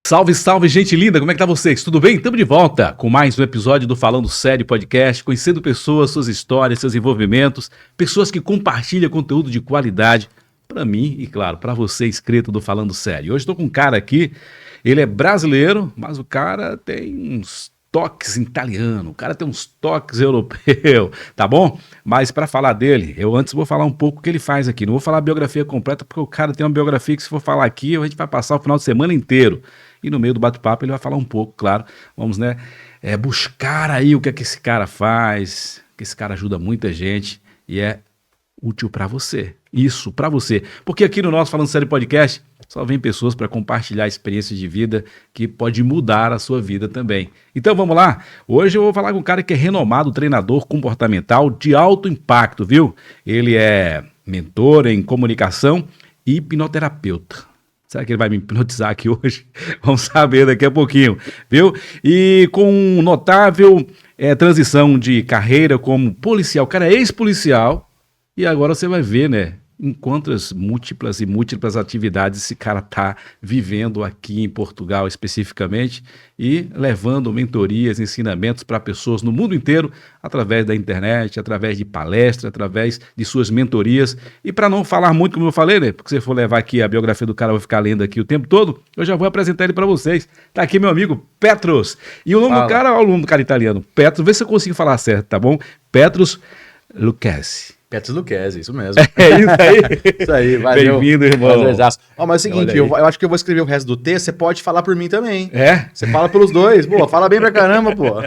Salve, salve, gente linda, como é que tá vocês? Tudo bem? Estamos de volta com mais um episódio do Falando Sério Podcast, conhecendo pessoas, suas histórias, seus envolvimentos, pessoas que compartilham conteúdo de qualidade para mim e, claro, para você inscrito do Falando Sério. Hoje estou com um cara aqui, ele é brasileiro, mas o cara tem uns toques italiano, o cara tem uns toques europeu, tá bom? Mas para falar dele, eu antes vou falar um pouco o que ele faz aqui. Não vou falar a biografia completa, porque o cara tem uma biografia que se for falar aqui, a gente vai passar o final de semana inteiro. E no meio do bate-papo ele vai falar um pouco, claro. Vamos, né, buscar aí o que é que esse cara faz, que esse cara ajuda muita gente e é útil para você. Isso, para você. Porque aqui no nosso Falando Sério Podcast só vem pessoas para compartilhar experiências de vida que pode mudar a sua vida também. Então vamos lá? Hoje eu vou falar com um cara que é renomado treinador comportamental de alto impacto, viu? Ele é mentor em comunicação e hipnoterapeuta. Será que ele vai me hipnotizar aqui hoje? Vamos saber daqui a pouquinho, viu? E com notável transição de carreira como policial. O cara é ex-policial e agora você vai ver, né? Em quantas múltiplas atividades esse cara está vivendo aqui em Portugal especificamente e levando mentorias, ensinamentos para pessoas no mundo inteiro através da internet, através de palestras, através de suas mentorias. E para não falar muito, como eu falei, né? Porque se for levar aqui a biografia do cara, eu vou ficar lendo aqui o tempo todo, eu já vou apresentar ele para vocês. Tá aqui meu amigo Petros. E o nome do cara, olha o nome do cara italiano, Petros, vê se eu consigo falar certo, tá bom? Petros Lucchesi. Petros Lucchesi, isso mesmo. É isso aí. Isso aí, valeu. Bem-vindo, irmão. Mas é o seguinte, eu acho que eu vou escrever o resto do texto, você pode falar por mim também. É? Você fala pelos dois, pô, fala bem pra caramba, pô.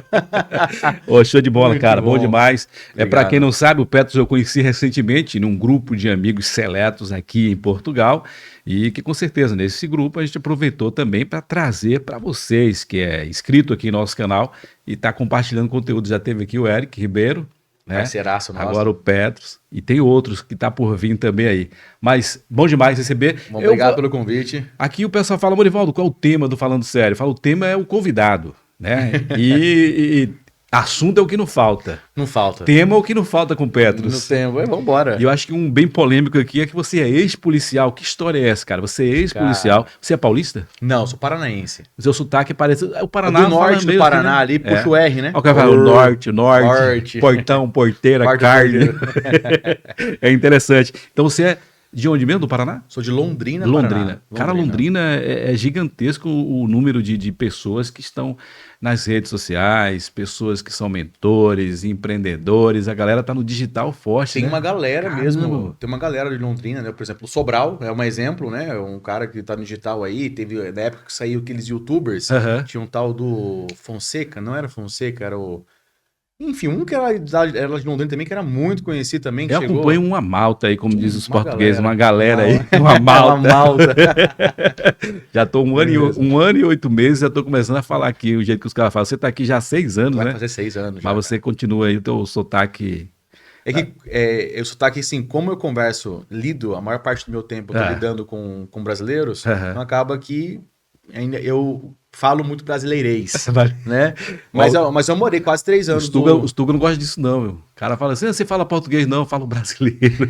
Ô, show de bola, Muito cara, bom demais. Obrigado. Pra quem não sabe, o Petros eu conheci recentemente num grupo de amigos seletos aqui em Portugal e que com certeza nesse grupo a gente aproveitou também para trazer para vocês, que é inscrito aqui no nosso canal e tá compartilhando conteúdo. Já teve aqui o Eric Ribeiro, né? Parceiraço nosso. Agora o Petros, e tem outros que tá por vir também aí. Mas bom demais receber. Obrigado pelo convite. Aqui o pessoal fala, Morivaldo, qual é o tema do Falando Sério? Fala, o tema é o convidado, né? E assunto é o que não falta. Não falta. Tema é o que não falta com o Petros. Não tem, vamos embora. E eu acho que um bem polêmico aqui é que você é ex-policial. Que história é essa, cara? Você é ex-policial. Você é paulista? Não, sou paranaense. O seu sotaque parece... O Paraná Do norte do Paraná, ali, puxa o R, né? O cara fala o norte, portão, porteira, Quarto carne. porteiro. É interessante. Então você é de onde mesmo? Do Paraná? Sou de Londrina, Londrina. Paraná. Cara, Londrina é gigantesco o número de pessoas que estão nas redes sociais, pessoas que são mentores, empreendedores, a galera tá no digital forte, Tem né? uma galera Caramba. mesmo, tem uma galera de Londrina, né? Por exemplo, o Sobral é um exemplo, né? Um cara que tá no digital aí, teve na época que saiu aqueles youtubers, tinha um tal do Fonseca, não era Fonseca, era o... Enfim, um que era de Londrina também, que era muito conhecido também, que Eu chegou... acompanho uma malta aí, como diz os Uma portugueses, galera. uma galera aí, Uma uma malta. Uma malta. Já tô um ano e 8 meses, já tô começando a falar aqui, o jeito que os caras falam. Você tá aqui já há 6 anos, Vai né? fazer 6 anos já. Mas você continua aí, o teu sotaque... É que eu sotaque, assim, como eu lido, a maior parte do meu tempo eu tô lidando com brasileiros, então acaba que ainda eu falo muito brasileirês, né? Mas eu morei quase 3 anos. Os Tuga não gostam disso não, meu. O cara fala assim, você fala português? Não, eu falo brasileiro.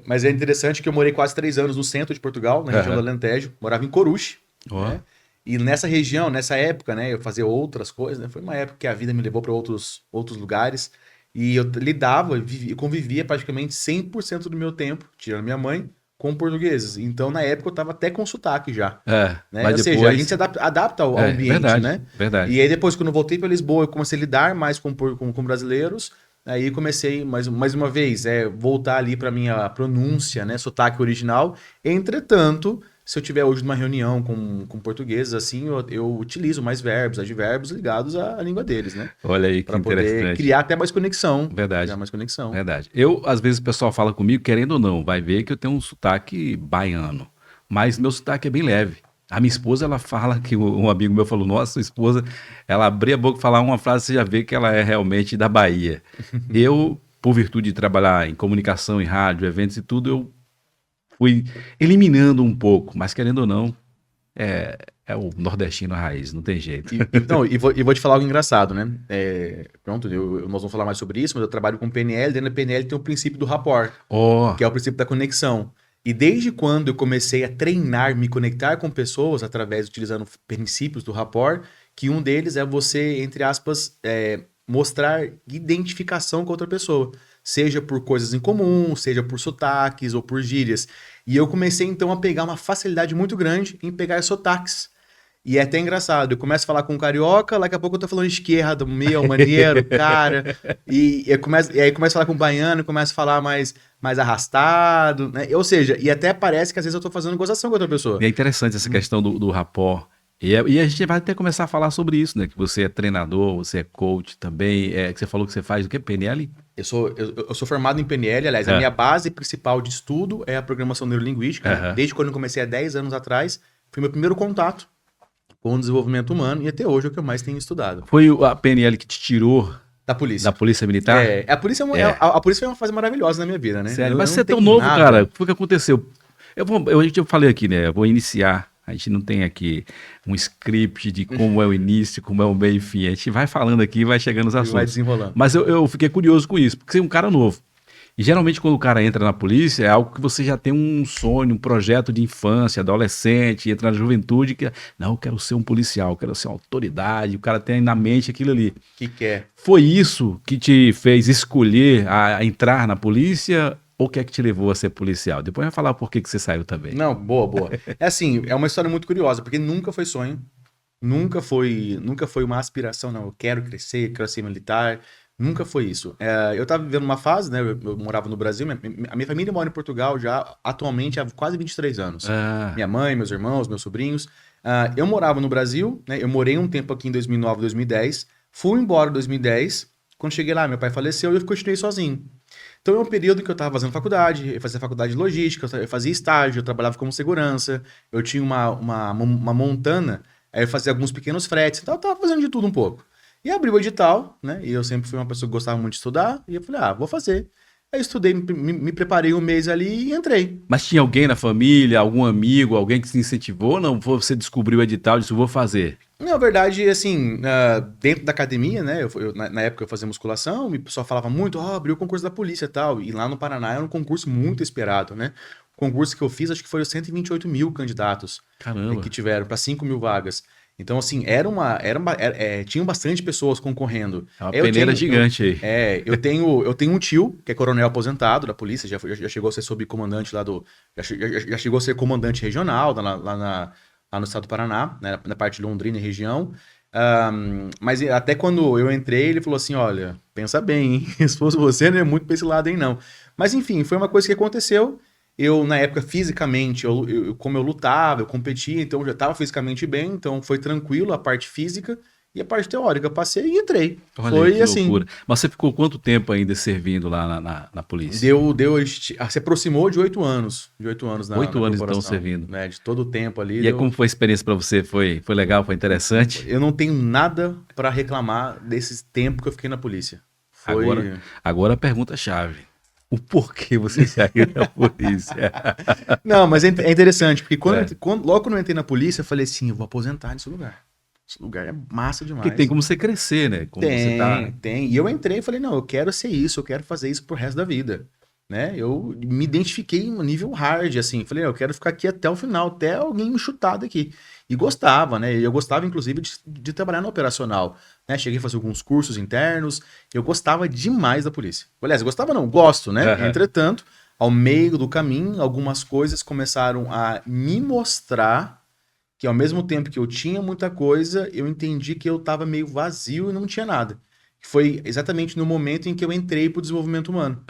Mas é interessante que eu morei quase 3 anos no centro de Portugal, na região do Alentejo, morava em Coruche, né? E nessa região, nessa época, né, eu fazia outras coisas, né? Foi uma época que a vida me levou para outros lugares, e eu lidava e convivia praticamente 100% do meu tempo, tirando minha mãe, com portugueses. Então, na época, eu tava até com sotaque já. Né? Mas Ou seja, a gente se adapta ao ambiente, verdade, né? Verdade. E aí, depois, quando eu voltei para Lisboa, eu comecei a lidar mais com brasileiros. Aí comecei, mais uma vez, voltar ali para minha pronúncia, né? Sotaque original. Entretanto, se eu tiver hoje numa reunião com portugueses, assim, eu utilizo mais verbos, advérbios ligados à língua deles, né? Olha aí que interessante. Para poder criar até mais conexão. Verdade. Criar mais conexão. Verdade. Às vezes o pessoal fala comigo, querendo ou não, vai ver que eu tenho um sotaque baiano, mas meu sotaque é bem leve. A minha esposa, ela fala que um amigo meu falou, nossa, sua esposa, ela abria a boca e falar uma frase, você já vê que ela é realmente da Bahia. Eu, por virtude de trabalhar em comunicação, em rádio, eventos e tudo, eu fui eliminando um pouco, mas querendo ou não, é o nordestino raiz, não tem jeito. E vou te falar algo engraçado, né? Pronto, nós vamos falar mais sobre isso, mas eu trabalho com PNL, dentro da PNL tem o princípio do rapport, que é o princípio da conexão. E desde quando eu comecei a treinar, me conectar com pessoas utilizando princípios do rapport, que um deles é você, entre aspas, mostrar identificação com outra pessoa. Seja por coisas em comum, seja por sotaques ou por gírias. E eu comecei, então, a pegar uma facilidade muito grande em pegar sotaques. E é até engraçado, eu começo a falar com um carioca, daqui a pouco eu tô falando esquerda, meu, maneiro, cara. E aí começo a falar com um baiano, começo a falar mais arrastado, né? Ou seja, e até parece que às vezes eu tô fazendo gozação com outra pessoa. E é interessante essa questão do rapport. E a gente vai até começar a falar sobre isso, né? Que você é treinador, você é coach também. Que você falou que você faz o quê? PNL? Eu sou formado em PNL, aliás, a minha base principal de estudo é a programação neurolinguística. Né? Desde quando eu comecei há 10 anos atrás, foi meu primeiro contato com o desenvolvimento humano e até hoje é o que eu mais tenho estudado. Foi a PNL que te tirou da polícia? Da polícia militar? A polícia foi uma fase maravilhosa na minha vida, né? Sério, mas você é tão novo, cara. O que aconteceu? Eu falei aqui, né? Eu vou iniciar. A gente não tem aqui um script de como é o início, como é o meio e fim. A gente vai falando aqui e vai chegando nos assuntos. Vai desenrolando. Mas eu fiquei curioso com isso, porque você é um cara novo. E geralmente quando o cara entra na polícia é algo que você já tem um sonho, um projeto de infância, adolescente, entra na juventude, que não, eu quero ser um policial, eu quero ser uma autoridade, o cara tem na mente aquilo ali. Que quer. Foi isso que te fez escolher a entrar na polícia ou o que é que te levou a ser policial? Depois vai falar por que você saiu também. Não, boa. É assim, é uma história muito curiosa, porque nunca foi sonho, nunca foi uma aspiração, não, eu quero crescer, quero ser militar. Nunca foi isso. Eu estava vivendo uma fase, né? Eu morava no Brasil, a minha família mora em Portugal já atualmente há quase 23 anos. Minha mãe, meus irmãos, meus sobrinhos. Eu morava no Brasil, né? Eu morei um tempo aqui em 2009, 2010. Fui embora em 2010. Quando cheguei lá, meu pai faleceu e eu continuei sozinho. Então é um período que eu estava fazendo faculdade, eu fazia faculdade de logística, eu fazia estágio, eu trabalhava como segurança, eu tinha uma montana, aí eu fazia alguns pequenos fretes, então eu estava fazendo de tudo um pouco. E abri o edital, né? E eu sempre fui uma pessoa que gostava muito de estudar. E eu falei, vou fazer. Aí estudei, me preparei um mês ali e entrei. Mas tinha alguém na família, algum amigo, alguém que se incentivou? Não, você descobriu o edital e disse, vou fazer? Na verdade, assim, dentro da academia, né? Na época eu fazia musculação, o pessoal falava muito, abriu o concurso da polícia e tal. E lá no Paraná era um concurso muito esperado, né? O concurso que eu fiz, acho que foi os 128 mil candidatos. Caramba. Que tiveram para 5 mil vagas. Então, assim, tinham bastante pessoas concorrendo. É uma peneira gigante aí. Eu tenho um tio, que é coronel aposentado da polícia, já chegou a ser subcomandante lá já chegou a ser comandante regional lá no estado do Paraná, né, na parte de Londrina e região. Mas até quando eu entrei, ele falou assim, olha, pensa bem, hein? Se fosse você, não é muito pra esse lado aí, não. Mas, enfim, foi uma coisa que aconteceu. Eu, na época, fisicamente, como eu lutava, eu competia, então eu já estava fisicamente bem, então foi tranquilo a parte física e a parte teórica. Eu passei e entrei. Olha, foi que assim. Loucura. Mas você ficou quanto tempo ainda servindo lá na polícia? Se aproximou de 8 anos. De 8 anos na 8 anos então servindo. Né, de todo o tempo ali. E como foi a experiência para você? Foi legal? Foi interessante? Eu não tenho nada para reclamar desse tempo que eu fiquei na polícia. Agora a pergunta-chave. O porquê você saiu da polícia? Não, mas é interessante, porque logo quando eu entrei na polícia, eu falei assim, eu vou aposentar nesse lugar. Esse lugar é massa demais. Porque tem como você crescer, né? Tem. E eu entrei e falei, não, eu quero ser isso, eu quero fazer isso pro resto da vida. Né? Eu me identifiquei em um nível hard, assim. Falei, eu quero ficar aqui até o final, até alguém me chutar daqui. E gostava, né? Eu gostava, inclusive, de trabalhar no operacional. Né? Cheguei a fazer alguns cursos internos. Eu gostava demais da polícia. Aliás, gostava não, gosto, né? Uhum. Entretanto, ao meio do caminho, algumas coisas começaram a me mostrar que ao mesmo tempo que eu tinha muita coisa, eu entendi que eu estava meio vazio e não tinha nada. Foi exatamente no momento em que eu entrei pro desenvolvimento humano.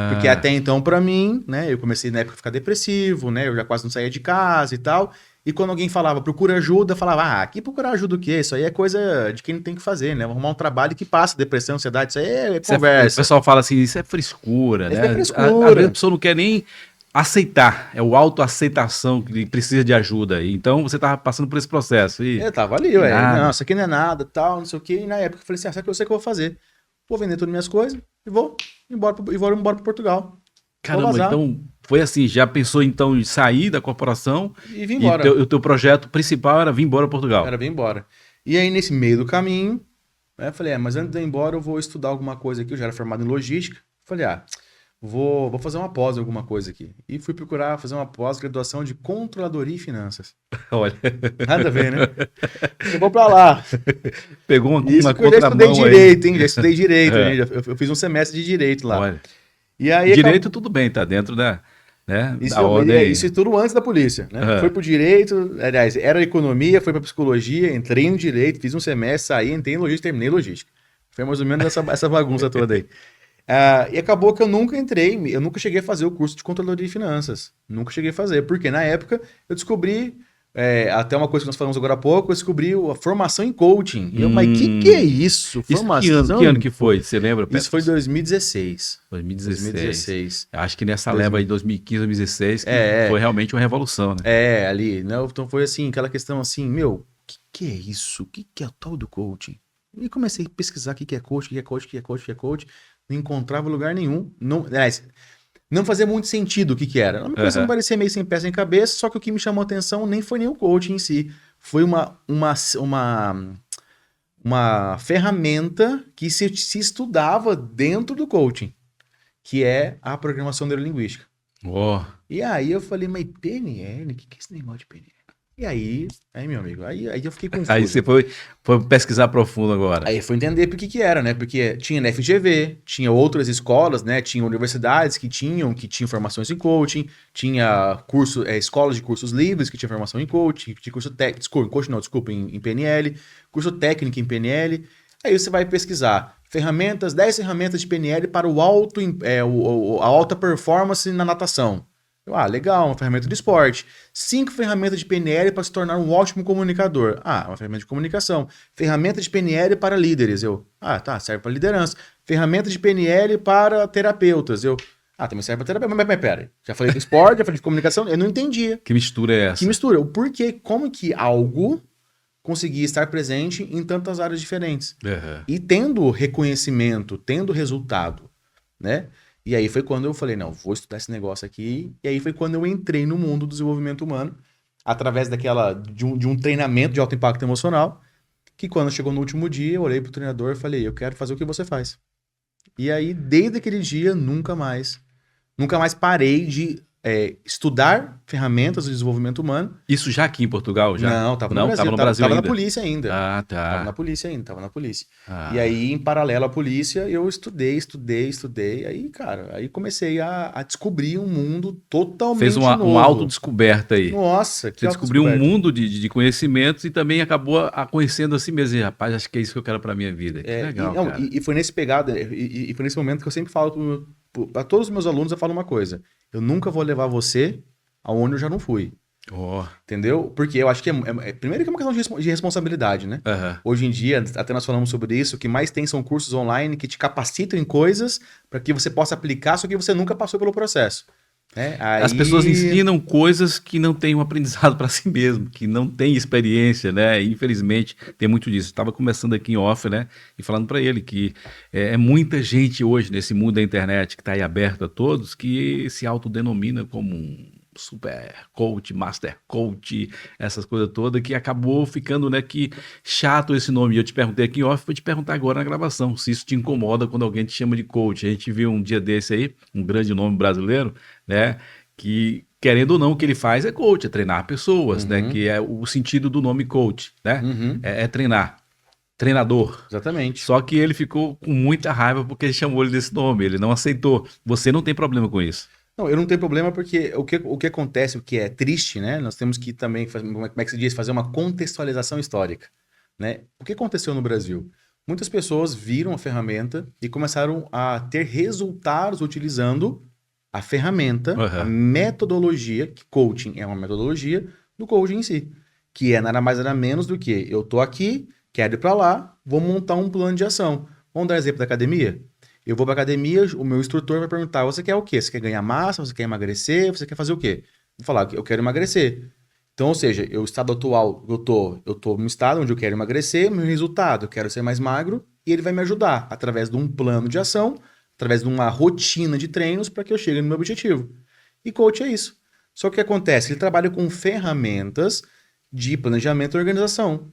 Porque até então, para mim, né? Eu comecei na época a ficar depressivo, né? Eu já quase não saía de casa e tal. E quando alguém falava, procura ajuda, eu falava, aqui procurar ajuda o quê? Isso aí é coisa de quem não tem que fazer, né? Vamos arrumar um trabalho que passa depressão, ansiedade, isso aí é conversa. O pessoal fala assim, isso é frescura, né? É frescura. A pessoa não quer nem aceitar, é o autoaceitação que precisa de ajuda. Então você tava passando por esse processo. Eu tava ali, ué. Não, isso aqui não é nada, tal, não sei o quê. E na época eu falei assim, sabe o que eu sei que eu vou fazer? Vou vender todas as minhas coisas e vou embora para Portugal. Caramba, então foi assim, já pensou então em sair da corporação e vir embora. E o teu projeto principal era vir embora para Portugal. Era vir embora. E aí nesse meio do caminho, né, eu falei, mas antes de ir embora eu vou estudar alguma coisa aqui, eu já era formado em logística. Falei, vou fazer uma pós em alguma coisa aqui. E fui procurar fazer uma pós-graduação de Controladoria e Finanças. Olha. Nada a ver, né? Eu vou pra lá. Pegou uma Isso porque eu já estudei direito, hein? Já estudei direito, hein? Eu fiz um semestre de direito lá. Olha. E aí, direito tudo bem, tá dentro da, né, isso, da ordem. Isso tudo antes da polícia, né? Foi pro direito, aliás, era economia, foi pra psicologia, entrei no direito, fiz um semestre, saí, entrei em logística, terminei logística. Foi mais ou menos essa bagunça toda aí. E acabou que eu nunca cheguei a fazer o curso de Controladoria e Finanças. Nunca cheguei a fazer, porque na época eu descobri, até uma coisa que nós falamos agora há pouco, eu descobri a formação em coaching. E eu, mas que é isso? Formação? Que ano que foi? Você lembra, Petros? Isso foi em 2016. 2016. Eu acho que nessa leva aí de 2015, 2016, que foi realmente uma revolução, né? Ali, né? Então foi assim, aquela questão assim, meu, que é isso? O que é o tal do coaching? E comecei a pesquisar o que é coach, o que é coach, o que é coach, o que é coach. Não encontrava lugar nenhum. Não fazia muito sentido o que era. Uma coisa que parecia meio sem pé, sem cabeça, só que o que me chamou a atenção nem foi nem o coaching em si. Foi uma ferramenta que se estudava dentro do coaching, que é a programação neurolinguística. E aí eu falei, mas PNL? O que é esse negócio de PNL? E aí, meu amigo, aí eu fiquei confuso. Aí você foi pesquisar profundo agora. Aí foi entender por que era, né? Porque tinha na FGV, tinha outras escolas, né? Tinha universidades que tinham formações em coaching, tinha escolas de cursos livres que tinham formação em coaching, tinha curso técnico, em PNL, curso técnico em PNL. Aí você vai pesquisar 10 ferramentas de PNL para a alta performance na natação. Legal, uma ferramenta de esporte. 5 ferramentas de PNL para se tornar um ótimo comunicador. Uma ferramenta de comunicação. Ferramenta de PNL para líderes. Serve para liderança. Ferramenta de PNL para terapeutas. Também serve para terapeuta. Mas pera, já falei de esporte, já falei de comunicação, eu não entendia. Que mistura é essa? Que mistura? O porquê, como que algo conseguia estar presente em tantas áreas diferentes. E tendo reconhecimento, tendo resultado, né? E aí foi quando eu falei, não, vou estudar esse negócio aqui. E aí foi quando eu entrei no mundo do desenvolvimento humano, através de um treinamento de alto impacto emocional, que quando chegou no último dia, eu olhei pro treinador e falei, eu quero fazer o que você faz. E aí, desde aquele dia, nunca mais parei de estudar ferramentas do desenvolvimento humano. Isso já aqui em Portugal? Já? Não, estava no Brasil. Tava na polícia ainda. Tava na polícia. E aí, em paralelo à polícia, eu estudei. Aí, cara, comecei a descobrir um mundo totalmente novo. Fez uma autodescoberta aí. Nossa, que você descobriu um mundo de conhecimentos e também acabou conhecendo a si mesmo. E, rapaz, acho que é isso que eu quero pra minha vida. Que legal, cara. E foi nesse pegada, e foi nesse momento que eu sempre falo para todos os meus alunos, eu falo uma coisa. Eu nunca vou levar você aonde eu já não fui. Entendeu? Porque eu acho que primeiro que é uma questão de responsabilidade, né? Hoje em dia, até nós falamos sobre isso, o que mais tem são cursos online que te capacitam em coisas para que você possa aplicar, só que você nunca passou pelo processo. As pessoas ensinam coisas que não têm um aprendizado para si mesmo, que não têm experiência, né? E, infelizmente, tem muito disso. Estava começando aqui em off, né? E falando para ele que é muita gente hoje nesse mundo da internet que está aí aberto a todos, que se autodenomina como um super coach, master coach, essas coisas todas, que acabou ficando, né, que chato esse nome. E eu te perguntei aqui em off, vou te perguntar agora na gravação, se isso te incomoda quando alguém te chama de coach. A gente viu um dia desse aí, um grande nome brasileiro, né, que querendo ou não, o que ele faz é coach, é treinar pessoas, né, que é o sentido do nome coach, né, é treinar. Treinador. Exatamente. Só que ele ficou com muita raiva porque chamou ele desse nome, ele não aceitou. Você não tem problema com isso? Não, eu não tenho problema porque o que acontece, o que é triste, né? Nós temos que também, como é que se diz, fazer uma contextualização histórica, né? O que aconteceu no Brasil? Muitas pessoas viram a ferramenta e começaram a ter resultados utilizando a ferramenta, a metodologia, que coaching é uma metodologia do coaching em si, que é nada mais nada menos do que eu tô aqui, quero ir para lá, vou montar um plano de ação. Vamos dar exemplo da academia? Eu vou para academia, o meu instrutor vai perguntar, você quer o quê? Você quer ganhar massa? Você quer emagrecer? Você quer fazer o quê? Vou falar, eu quero emagrecer. Então, ou seja, o estado atual, eu tô no estado onde eu quero emagrecer, meu resultado, eu quero ser mais magro, e ele vai me ajudar através de um plano de ação, através de uma rotina de treinos para que eu chegue no meu objetivo. E coach é isso. Só que o que acontece? Ele trabalha com ferramentas de planejamento e organização.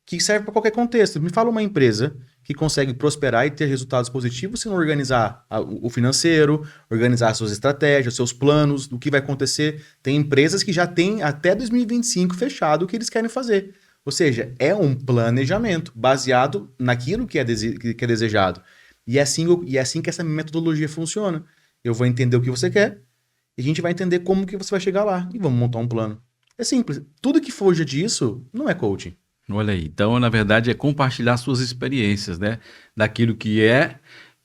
que serve para qualquer contexto. Me fala uma empresa que consegue prosperar e ter resultados positivos se não organizar o financeiro, organizar suas estratégias, seus planos, o que vai acontecer. Tem empresas que já têm até 2025 fechado o que eles querem fazer. Ou seja, é um planejamento baseado naquilo que é desejado. E é assim que essa metodologia funciona. Eu vou entender o que você quer e a gente vai entender como que você vai chegar lá e vamos montar um plano. É simples. Tudo que fuja disso não é coaching. Olha aí, então na verdade é compartilhar suas experiências, né? Daquilo que é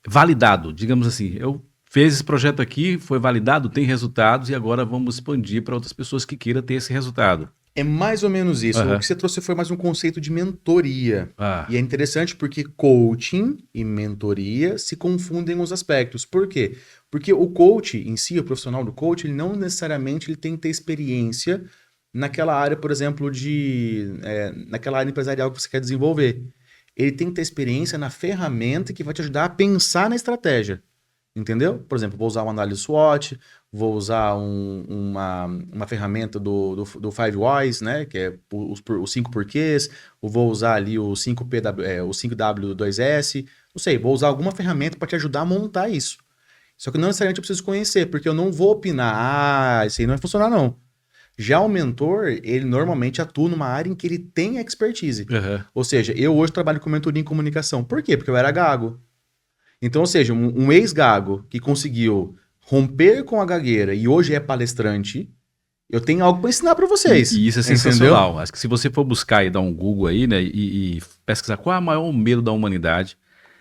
validado, digamos assim. Eu fiz esse projeto aqui, foi validado, tem resultados e agora vamos expandir para outras pessoas que queiram ter esse resultado. É mais ou menos isso. Aham. O que você trouxe foi mais um conceito de mentoria. Ah, E é interessante porque coaching e mentoria se confundem os aspectos. Por quê? Porque o coach em si, o profissional do coach, ele não necessariamente ele tem que ter experiência naquela área, por exemplo, naquela área empresarial que você quer desenvolver. Ele tem que ter experiência na ferramenta que vai te ajudar a pensar na estratégia. Entendeu? Por exemplo, vou usar uma análise SWOT, vou usar uma ferramenta do 5 Whys, né? Que é os 5 porquês, ou vou usar ali o 5W2S, não sei, vou usar alguma ferramenta para te ajudar a montar isso. Só que não necessariamente eu preciso conhecer, porque eu não vou opinar, isso aí não vai funcionar não. Já o mentor, ele normalmente atua numa área em que ele tem expertise. aham. Ou seja, eu hoje trabalho com mentoria em comunicação. Por quê? Porque eu era gago. Então, ou seja, um ex-gago que conseguiu romper com a gagueira e hoje é palestrante, eu tenho algo para ensinar para vocês. E isso é Entendeu? sensacional. Acho que se você for buscar e dar um Google aí, né, e pesquisar qual é o maior medo da humanidade,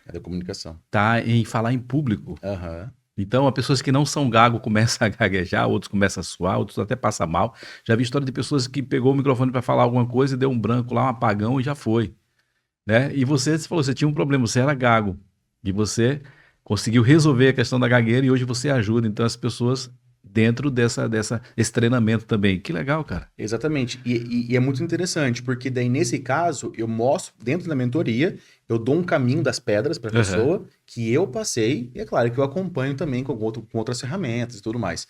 É da comunicação. tá em falar em público. Aham. Então, as pessoas que não são gago começam a gaguejar, outros começam a suar, outros até passam mal. Já vi história de pessoas que pegou o microfone para falar alguma coisa e deu um branco lá, um apagão e já foi, né? E você falou, você tinha um problema, você era gago e você conseguiu resolver a questão da gagueira e hoje você ajuda então as pessoas dentro desse treinamento também. Que legal, cara. Exatamente. E é muito interessante, porque daí, nesse caso, eu mostro, dentro da mentoria, eu dou um caminho das pedras para a Aham. pessoa que eu passei, e é claro que eu acompanho também com outras ferramentas e tudo mais.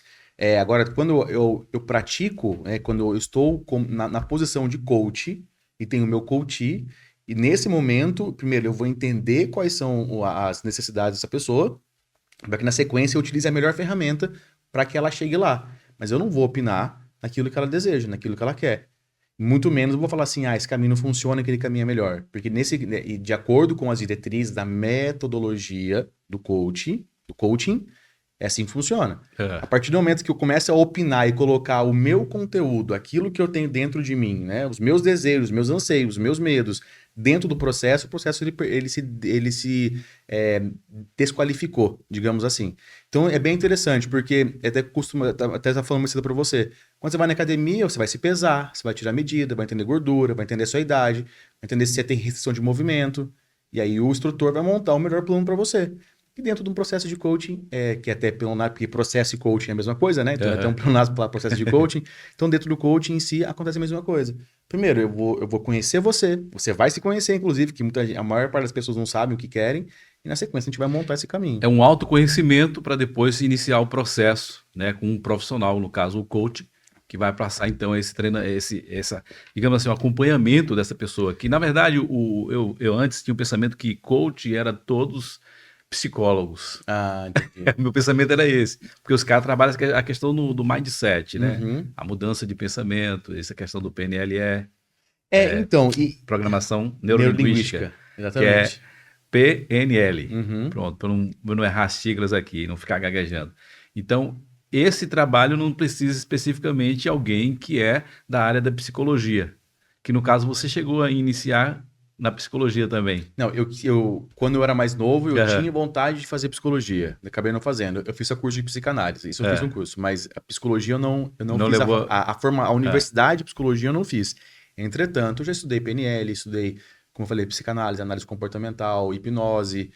Agora, quando eu pratico, quando eu estou na posição de coach e tenho o meu coachee, e nesse momento, primeiro, eu vou entender quais são as necessidades dessa pessoa, para que na sequência eu utilize a melhor ferramenta para que ela chegue lá. Mas eu não vou opinar naquilo que ela deseja, naquilo que ela quer. Muito menos eu vou falar assim, esse caminho não funciona, aquele caminho é melhor. Porque de acordo com as diretrizes da metodologia do coaching, é assim que funciona. A partir do momento que eu começo a opinar e colocar o meu conteúdo, aquilo que eu tenho dentro de mim, né, os meus desejos, os meus anseios, os meus medos, dentro do processo, o processo ele se desqualificou, digamos assim. Então é bem interessante, porque até tá falando mais cedo para você. Quando você vai na academia, você vai se pesar, você vai tirar medida, vai entender gordura, vai entender a sua idade, vai entender se você tem restrição de movimento, e aí o instrutor vai montar o melhor plano para você. E dentro de um processo de coaching, que é até pleonasmo, porque processo e coaching é a mesma coisa, né? Então é até um pleonasmo para processo de coaching. Então dentro do coaching em si acontece a mesma coisa. Primeiro, eu vou conhecer você vai se conhecer, inclusive, que a maior parte das pessoas não sabem o que querem, e na sequência a gente vai montar esse caminho. É um autoconhecimento para depois iniciar o processo, né, com um profissional, no caso o coach, que vai passar então digamos assim, o acompanhamento dessa pessoa. Que na verdade eu antes tinha o pensamento que coach era todos psicólogos. Ah, entendi. Meu pensamento era esse, porque os caras trabalham a questão do mindset, né? Uhum. A mudança de pensamento, essa questão do PNLE, Então, programação neurolinguística, que é Exatamente. PNL. Uhum. Pronto, para não errar as siglas aqui, não ficar gaguejando. Então, esse trabalho não precisa especificamente de alguém que é da área da psicologia, que no caso você chegou a iniciar na psicologia também. Não, quando eu era mais novo, eu Aham. tinha vontade de fazer psicologia. Acabei não fazendo. Eu fiz a curso de psicanálise. Isso eu fiz um curso. Mas a psicologia eu não Não fiz. levou- A universidade de psicologia eu não fiz. Entretanto, eu já estudei PNL, estudei, como eu falei, psicanálise, análise comportamental, hipnose,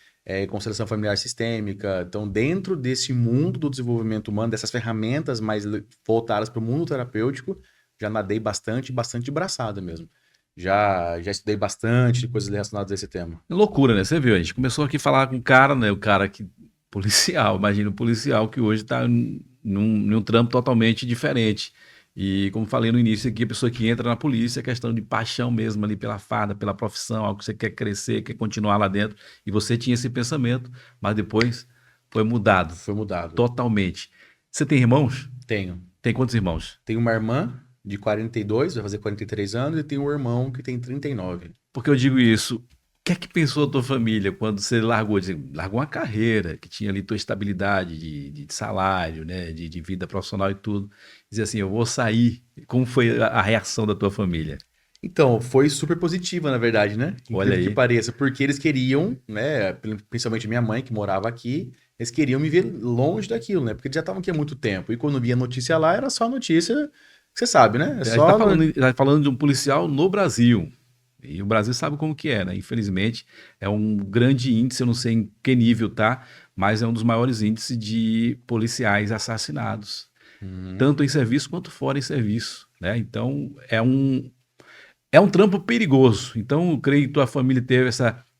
constelação familiar sistêmica. Então, dentro desse mundo do desenvolvimento humano, dessas ferramentas mais voltadas para o mundo terapêutico, já nadei bastante de braçada mesmo. Já estudei bastante de coisas relacionadas a esse tema. É loucura, né? Você viu, a gente começou aqui a falar com um cara, né? O cara que. Policial, imagina o policial que hoje está num trampo totalmente diferente. E como falei no início aqui, a pessoa que entra na polícia é questão de paixão mesmo ali pela farda, pela profissão, algo que você quer crescer, quer continuar lá dentro. E você tinha esse pensamento, mas depois foi mudado. Foi mudado. Totalmente. Você tem irmãos? Tenho. Tem quantos irmãos? Tenho uma irmã de 42, vai fazer 43 anos, e tenho um irmão que tem 39. Porque eu digo isso, o que é que pensou a tua família quando você largou? Largou uma carreira que tinha ali tua estabilidade de salário, né? De vida profissional e tudo. Dizer assim, eu vou sair. Como foi a reação da tua família? Então, foi super positiva, na verdade, né? Olha Incrível que aí. pareça, porque eles queriam, né? Principalmente minha mãe, que morava aqui, eles queriam me ver longe daquilo, né? Porque eles já estavam aqui há muito tempo. E quando via notícia lá, era só notícia, você sabe, né? É A gente só. tá falando de um policial no Brasil. E o Brasil sabe como que é, né? Infelizmente, é um grande índice, eu não sei em que nível tá, mas é um dos maiores índices de policiais assassinados, Uhum. tanto em serviço quanto fora em serviço, né? Então, é um trampo perigoso. Então, eu creio que tua família teve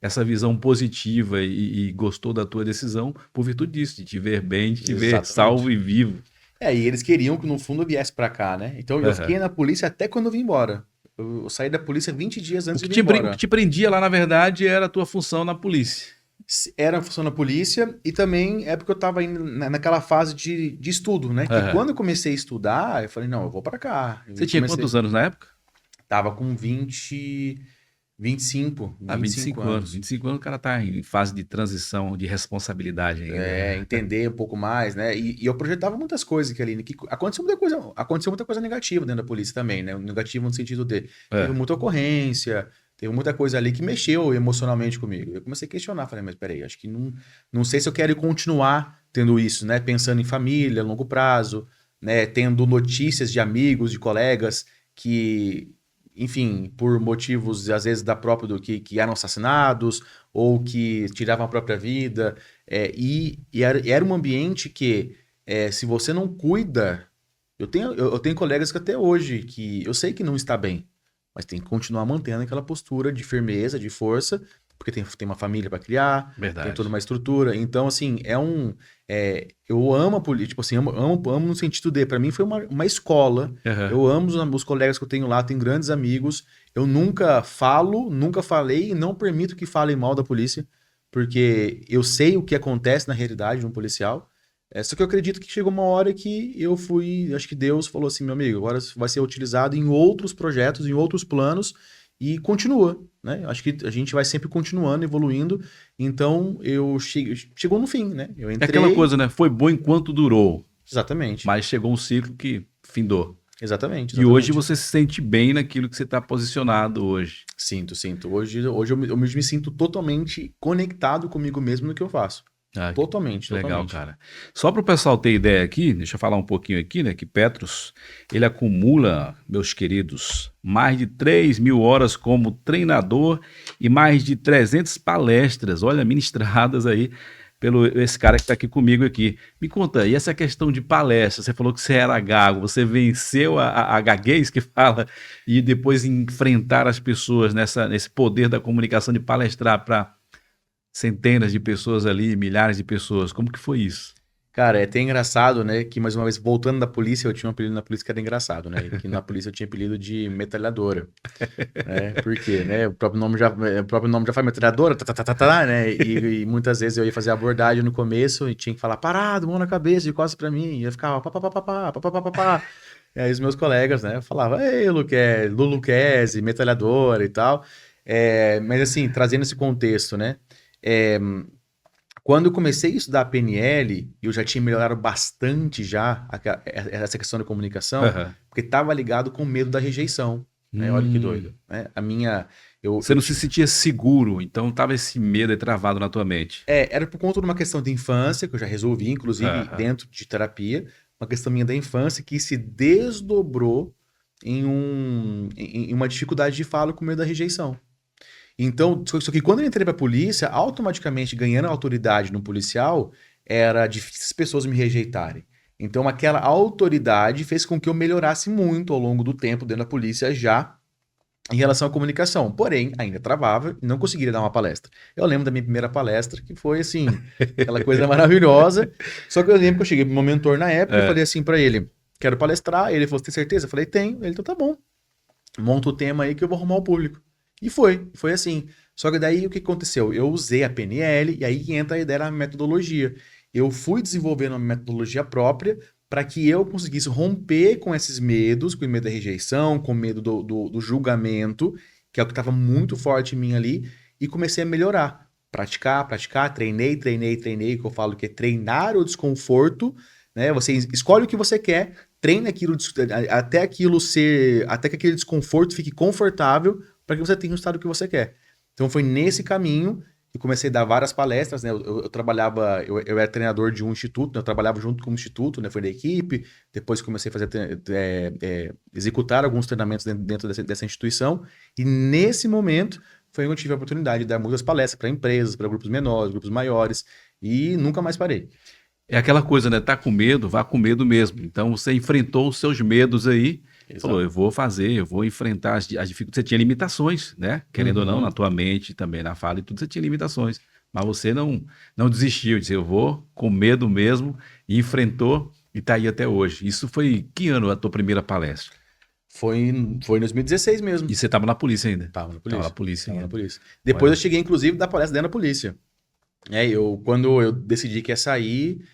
essa visão positiva e gostou da tua decisão por virtude disso, de te ver bem, de te ver Exatamente. salvo e vivo. E eles queriam que no fundo eu viesse pra cá, né? Então eu Aham. fiquei na polícia até quando eu vim embora. Eu saí da polícia 20 dias O antes que de vir o que embora. te prendia lá, na verdade, era a tua função na polícia. Era a função da polícia e também é porque eu tava indo naquela fase de estudo, né? Que Aham. quando eu comecei a estudar, eu falei, não, eu vou pra cá. Você Eu tinha comecei, quantos anos na época? tava com 20, 25, Ah, 25 anos. anos. 25 anos o cara tá em fase de transição, de responsabilidade ainda. Entender um pouco mais, né? E eu projetava muitas coisas aqui ali, né? Que aconteceu muita coisa negativa dentro da polícia também, né? Negativo no sentido de teve É. muita ocorrência, teve muita coisa ali que mexeu emocionalmente comigo. Eu comecei a questionar, falei, mas peraí, acho que não sei se eu quero continuar tendo isso, né? Pensando em família, longo prazo, né? Tendo notícias de amigos, de colegas que, enfim, por motivos às vezes da própria que eram assassinados ou que tiravam a própria vida. E era um ambiente que, se você não cuida, eu tenho colegas que até hoje, que eu sei que não está bem, mas tem que continuar mantendo aquela postura de firmeza, de força, porque tem uma família para criar, tem toda Verdade. uma estrutura. Então, assim, eu amo a política, tipo assim, amo no sentido de, para mim foi uma escola. Aham. Eu amo os colegas que eu tenho lá, tenho grandes amigos. Eu nunca nunca falei e não permito que falem mal da polícia, porque eu sei o que acontece na realidade de um policial. Só que eu acredito que chegou uma hora que acho que Deus falou assim, meu amigo, agora vai ser utilizado em outros projetos, em outros planos, e continua, né? Acho que a gente vai sempre continuando, evoluindo. Então, chegou no fim, né? Eu É aquela entrei, coisa, né? Foi bom enquanto durou, exatamente, mas chegou um ciclo que findou. exatamente, E hoje exatamente. você se sente bem naquilo que você está posicionado hoje. Sinto. Hoje eu me sinto totalmente conectado comigo mesmo no que eu faço. Ah, Totalmente, que legal, totalmente. cara. Só para o pessoal ter ideia aqui, deixa eu falar um pouquinho aqui, né? Que Petros, ele acumula, meus queridos, mais de 3.000 horas como treinador e mais de 300 palestras, olha, ministradas aí pelo esse cara que está aqui comigo aqui. Me conta, e essa questão de palestra, você falou que você era gago, você venceu a gaguez que fala e depois enfrentar as pessoas nesse poder da comunicação de palestrar para centenas de pessoas ali, milhares de pessoas. Como que foi isso? Cara, é até engraçado, né? Que mais uma vez, voltando da polícia, eu tinha um apelido na polícia que era engraçado, né? Que na polícia eu tinha apelido de metralhadora, né? Por quê, né? O próprio nome já faz metralhadora, né? E muitas vezes eu ia fazer abordagem no começo e tinha que falar parado, mão na cabeça, de costas pra mim. E eu ficava pá, pá, pá, pá, pá, pá, pá, pá, pá, pá. E aí os meus colegas, né? Falavam, ei, Luluquezzi, metralhadora e tal. Mas assim, trazendo esse contexto, né? É, Quando eu comecei a estudar PNL, eu já tinha melhorado bastante já essa questão da comunicação, Aham. porque estava ligado com o medo da rejeição, né? Olha que doido, né? Eu, Você eu não se sentia seguro, então tava esse medo aí travado na tua mente. era por conta de uma questão de infância, que eu já resolvi, inclusive Aham. dentro de terapia, uma questão minha da infância que se desdobrou em uma dificuldade de fala com medo da rejeição. Então, só que quando eu entrei pra polícia, automaticamente ganhando autoridade no policial, era difícil as pessoas me rejeitarem. Então, aquela autoridade fez com que eu melhorasse muito ao longo do tempo dentro da polícia já em relação à comunicação. Porém, ainda travava e não conseguiria dar uma palestra. Eu lembro da minha primeira palestra, que foi assim, aquela coisa maravilhosa. Só que eu lembro que eu cheguei pro meu mentor na época e É. falei assim pra ele: quero palestrar. Ele falou, tem certeza? Eu falei, tenho. Ele, então tá bom. Monta o tema aí que eu vou arrumar o público. E foi assim. Só que daí o que aconteceu? Eu usei a PNL e aí entra a ideia da metodologia. Eu fui desenvolvendo uma metodologia própria para que eu conseguisse romper com esses medos, com o medo da rejeição, com o medo do julgamento, que é o que estava muito forte em mim ali, e comecei a melhorar. Praticar, treinei, que eu falo que é treinar o desconforto, né? Você escolhe o que você quer, treina aquilo até que aquele desconforto fique confortável para que você tenha o estado que você quer. Então foi nesse caminho que comecei a dar várias palestras, né? Eu trabalhava, eu era treinador de um instituto, né? Eu trabalhava junto com o instituto, né? Foi da equipe, depois comecei a fazer, executar alguns treinamentos dentro dessa instituição, e nesse momento foi onde eu tive a oportunidade de dar muitas palestras para empresas, para grupos menores, grupos maiores, e nunca mais parei. É aquela coisa, né? Tá com medo, vá com medo mesmo. Então você enfrentou os seus medos aí, exato. Falou, eu vou enfrentar as dificuldades. Você tinha limitações, né? Querendo ou não, na tua mente, também na fala e tudo, você tinha limitações. Mas você não desistiu, disse, eu vou com medo mesmo, e enfrentou e tá aí até hoje. Isso foi que ano a tua primeira palestra? Foi em 2016 mesmo. E você estava na polícia ainda? Tava na polícia. Tava na polícia. Depois eu cheguei, inclusive, da palestra dentro da polícia. Quando eu decidi que ia sair,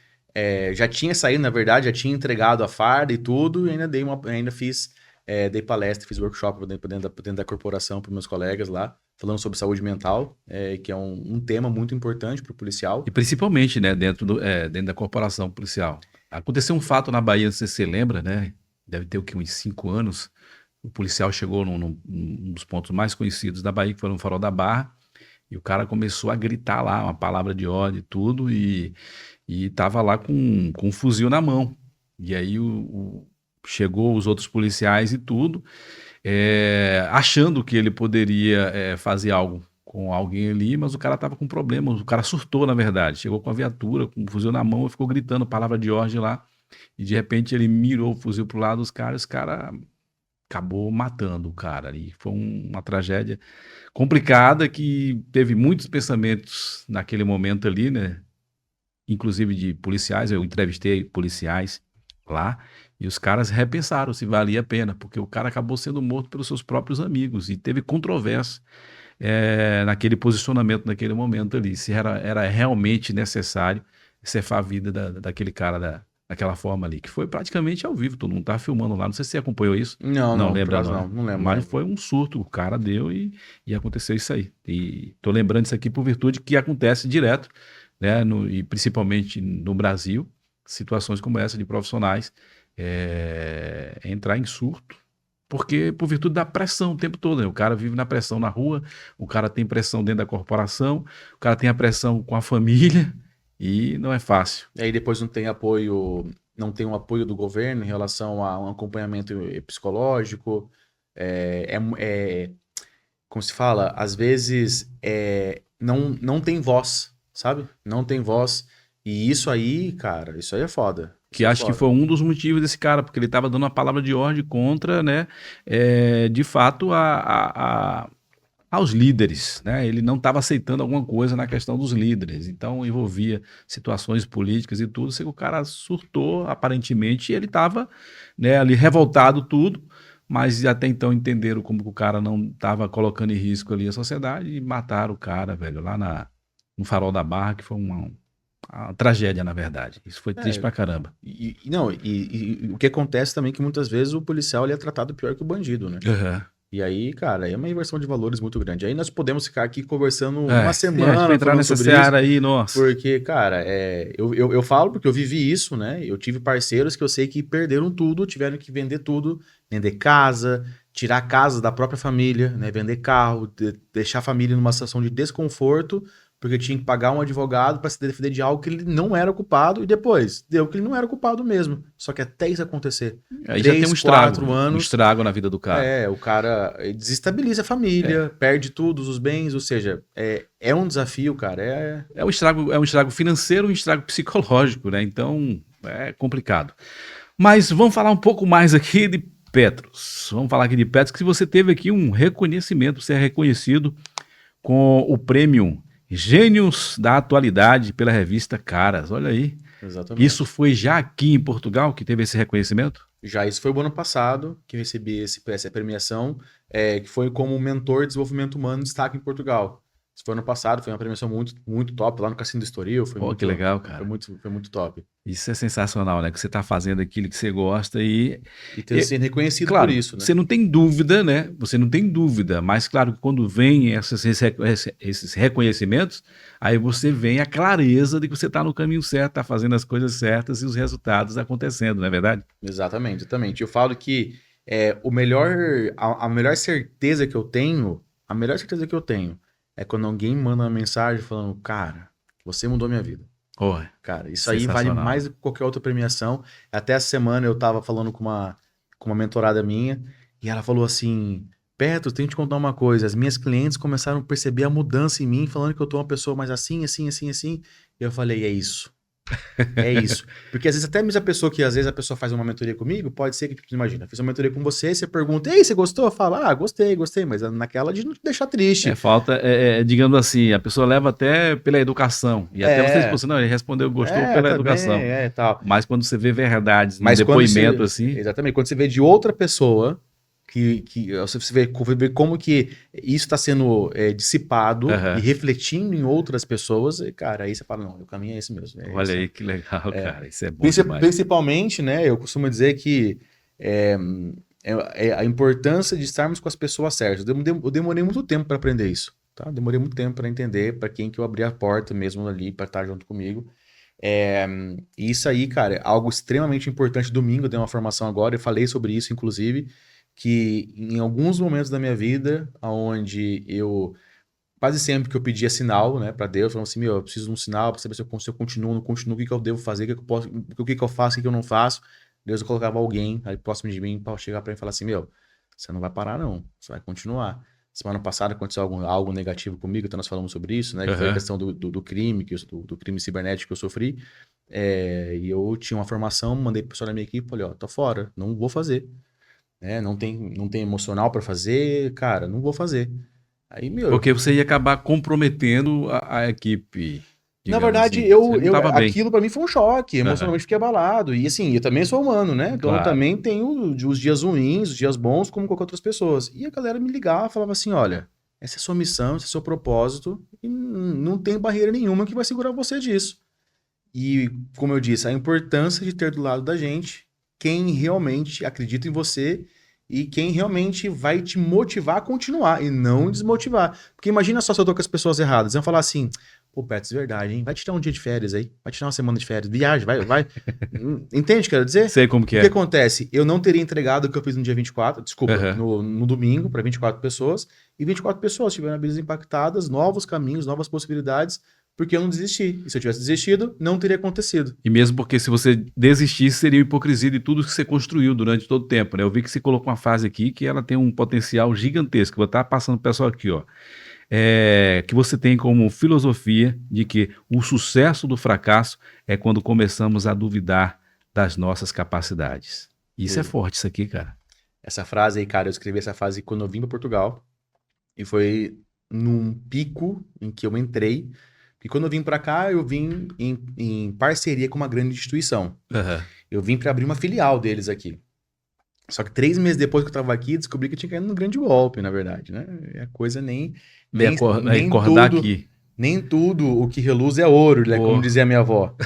já tinha saído, na verdade, já tinha entregado a farda e tudo, e ainda fiz, dei palestra, fiz workshop dentro da corporação para meus colegas lá, falando sobre saúde mental, que é um tema muito importante para o policial. E principalmente, né, dentro da corporação policial. Aconteceu um fato na Bahia, não sei se você lembra, né? Deve ter uns 5 anos. O policial chegou num dos pontos mais conhecidos da Bahia, que foi no Farol da Barra, e o cara começou a gritar lá uma palavra de ódio e tudo, e tava lá com um fuzil na mão. E aí chegou os outros policiais e tudo, achando que ele poderia fazer algo com alguém ali, mas o cara tava com problema, o cara surtou, na verdade. Chegou com a viatura, com o fuzil na mão, e ficou gritando palavra de ordem lá, e de repente ele mirou o fuzil pro lado dos caras, os caras acabou matando o cara ali. Foi uma tragédia complicada que teve muitos pensamentos naquele momento ali, né? Inclusive de policiais, eu entrevistei policiais lá, e os caras repensaram se valia a pena, porque o cara acabou sendo morto pelos seus próprios amigos, e teve controvérsia naquele posicionamento, naquele momento ali, se era realmente necessário ceifar a vida daquele cara daquela forma ali, que foi praticamente ao vivo, todo mundo tá filmando lá, não sei se você acompanhou isso. Não lembra não lembro. Mas foi um surto, o cara deu e aconteceu isso aí. E tô lembrando isso aqui por virtude que acontece direto, né, e principalmente no Brasil, situações como essa de profissionais entrar em surto, porque por virtude da pressão o tempo todo, né? O cara vive na pressão na rua, o cara tem pressão dentro da corporação, o cara tem a pressão com a família, e não é fácil. E aí depois não tem um apoio do governo em relação a um acompanhamento psicológico, como se fala, às vezes não tem voz, sabe? Não tem voz. E isso aí, cara, isso aí é foda. Que acho que foi um dos motivos desse cara, porque ele estava dando uma palavra de ordem contra, né, de fato, aos líderes, né? Ele não estava aceitando alguma coisa na questão dos líderes, então envolvia situações políticas e tudo, sei que o cara surtou aparentemente, e ele estava, né, ali revoltado tudo, mas até então entenderam como que o cara não estava colocando em risco ali a sociedade e mataram o cara, velho, lá no Farol da Barra, que foi uma tragédia, na verdade. Isso foi triste pra caramba. E o que acontece também é que muitas vezes o policial ele é tratado pior que o bandido, né? Uhum. E aí, cara, é uma inversão de valores muito grande. Aí nós podemos ficar aqui conversando uma semana entrar nessa seara aí, nossa. Porque, cara, eu falo porque eu vivi isso, né? Eu tive parceiros que eu sei que perderam tudo, tiveram que vender tudo, vender casa, tirar a casa da própria família, né? Vender carro, deixar a família numa situação de desconforto, porque tinha que pagar um advogado para se defender de algo que ele não era culpado, e depois deu que ele não era culpado mesmo. Só que até isso acontecer, aí 3, já tem um estrago, 4 anos, um estrago na vida do cara. O cara desestabiliza a família, perde todos os bens, ou seja, é um desafio, cara. É um estrago financeiro, um estrago psicológico, né? Então é complicado. Mas vamos falar um pouco mais aqui de Petros. Vamos falar aqui de Petros, que você teve aqui um reconhecimento, você é reconhecido com o prêmio Gênios da Atualidade pela revista Caras, olha aí. Exatamente. Isso foi já aqui em Portugal que teve esse reconhecimento? Já isso foi o ano passado que eu recebi essa premiação, que foi como mentor de desenvolvimento humano de destaque em Portugal. Isso foi ano passado, foi uma premiação muito, muito top lá no Cassino do Estoril. Que legal, cara. Foi muito top. Isso é sensacional, né? Que você está fazendo aquilo que você gosta e ter sido reconhecido claro, por isso, né? Você não tem dúvida, né? Você não tem dúvida, mas claro que quando vem esses reconhecimentos, aí você vem a clareza de que você está no caminho certo, está fazendo as coisas certas e os resultados acontecendo, não é verdade? Exatamente, exatamente. Eu falo que a melhor certeza que eu tenho, é quando alguém manda uma mensagem falando, cara, você mudou minha vida. Oh, cara, isso aí vale mais do que qualquer outra premiação. Até essa semana eu tava falando com uma mentorada minha e ela falou assim, Petros, tenho que te contar uma coisa, as minhas clientes começaram a perceber a mudança em mim, falando que eu tô uma pessoa mais assim, assim, assim, assim. E eu falei, é isso. É isso. Porque às vezes até mesmo às vezes a pessoa faz uma mentoria comigo, pode ser que, tipo, imagina, fiz uma mentoria com você, você pergunta, ei, você gostou? Fala, gostei, mas naquela de não te deixar triste. Digamos assim, a pessoa leva até pela educação. E até você disse, não, ele respondeu, gostou pela educação. Tal. Mas quando você vê verdades no depoimento assim... Exatamente, quando você vê de outra pessoa... Que você vê como que isso está sendo dissipado e refletindo em outras pessoas, e, cara, aí você fala, não, o caminho é esse mesmo. Olha aí que legal, cara, isso é bom demais. Principalmente, né, eu costumo dizer que a importância de estarmos com as pessoas certas. Eu demorei muito tempo para aprender isso, tá? Demorei muito tempo para entender para quem que eu abri a porta mesmo ali para estar junto comigo. E isso aí, cara, é algo extremamente importante. Domingo eu dei uma formação agora, eu falei sobre isso, inclusive, que em alguns momentos da minha vida, onde eu, quase sempre que eu pedia sinal, né, para Deus, falando assim, eu preciso de um sinal para saber se eu continuo, não continuo, o que eu devo fazer, o que eu faço, o que eu não faço. Deus colocava alguém ali próximo de mim para chegar para mim e falar assim, você não vai parar não, você vai continuar. Semana passada aconteceu algo negativo comigo, então nós falamos sobre isso, né, que foi a questão do crime, do crime cibernético que eu sofri, e eu tinha uma formação, mandei pro pessoal da minha equipe, falei, tô fora, não vou fazer. Não tem emocional para fazer, cara, não vou fazer. Aí, porque você ia acabar comprometendo a equipe. Na verdade, aquilo para mim foi um choque, emocionalmente fiquei abalado. E assim, eu também sou humano, né? Então eu também tenho os dias ruins, os dias bons, como qualquer outras pessoas. E a galera me ligava, falava assim, olha, essa é a sua missão, esse é o seu propósito, e não tem barreira nenhuma que vai segurar você disso. E, como eu disse, a importância de ter do lado da gente quem realmente acredita em você e quem realmente vai te motivar a continuar e não desmotivar. Porque imagina só se eu tô com as pessoas erradas. Eles vão falar assim, pô, Petros, verdade, hein? Vai tirar um dia de férias aí. Vai tirar uma semana de férias. Viagem, vai. Entende o que eu quero dizer? Sei como que é. O que acontece? Eu não teria entregado o que eu fiz no dia 24, desculpa, no domingo, para 24 pessoas. E 24 pessoas tiveram vidas impactadas, novos caminhos, novas possibilidades, porque eu não desisti. E se eu tivesse desistido, não teria acontecido. E mesmo porque se você desistisse, seria hipocrisia de tudo que você construiu durante todo o tempo, né? Eu vi que você colocou uma frase aqui que ela tem um potencial gigantesco. Vou estar passando para o pessoal aqui, ó. Que você tem como filosofia de que o sucesso do fracasso é quando começamos a duvidar das nossas capacidades. Isso é forte, isso aqui, cara. Essa frase aí, cara, eu escrevi essa frase quando eu vim para Portugal. E foi num pico em que eu entrei. E quando eu vim para cá, eu vim em parceria com uma grande instituição. Eu vim para abrir uma filial deles aqui. Só que 3 meses depois que eu estava aqui, descobri que eu tinha caído num grande golpe, na verdade, né? A coisa nem recordar tudo, aqui. Nem tudo o que reluz é ouro, né? Como dizia a minha avó.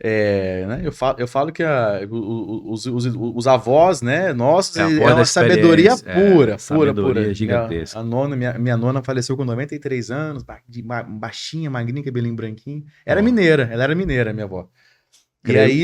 Né? Eu falo que os avós, né? Nossos, é uma sabedoria pura. Sabedoria gigantesca. Minha nona faleceu com 93 anos, baixinha, magrinha, cabelinho branquinho. Ela era mineira, minha avó.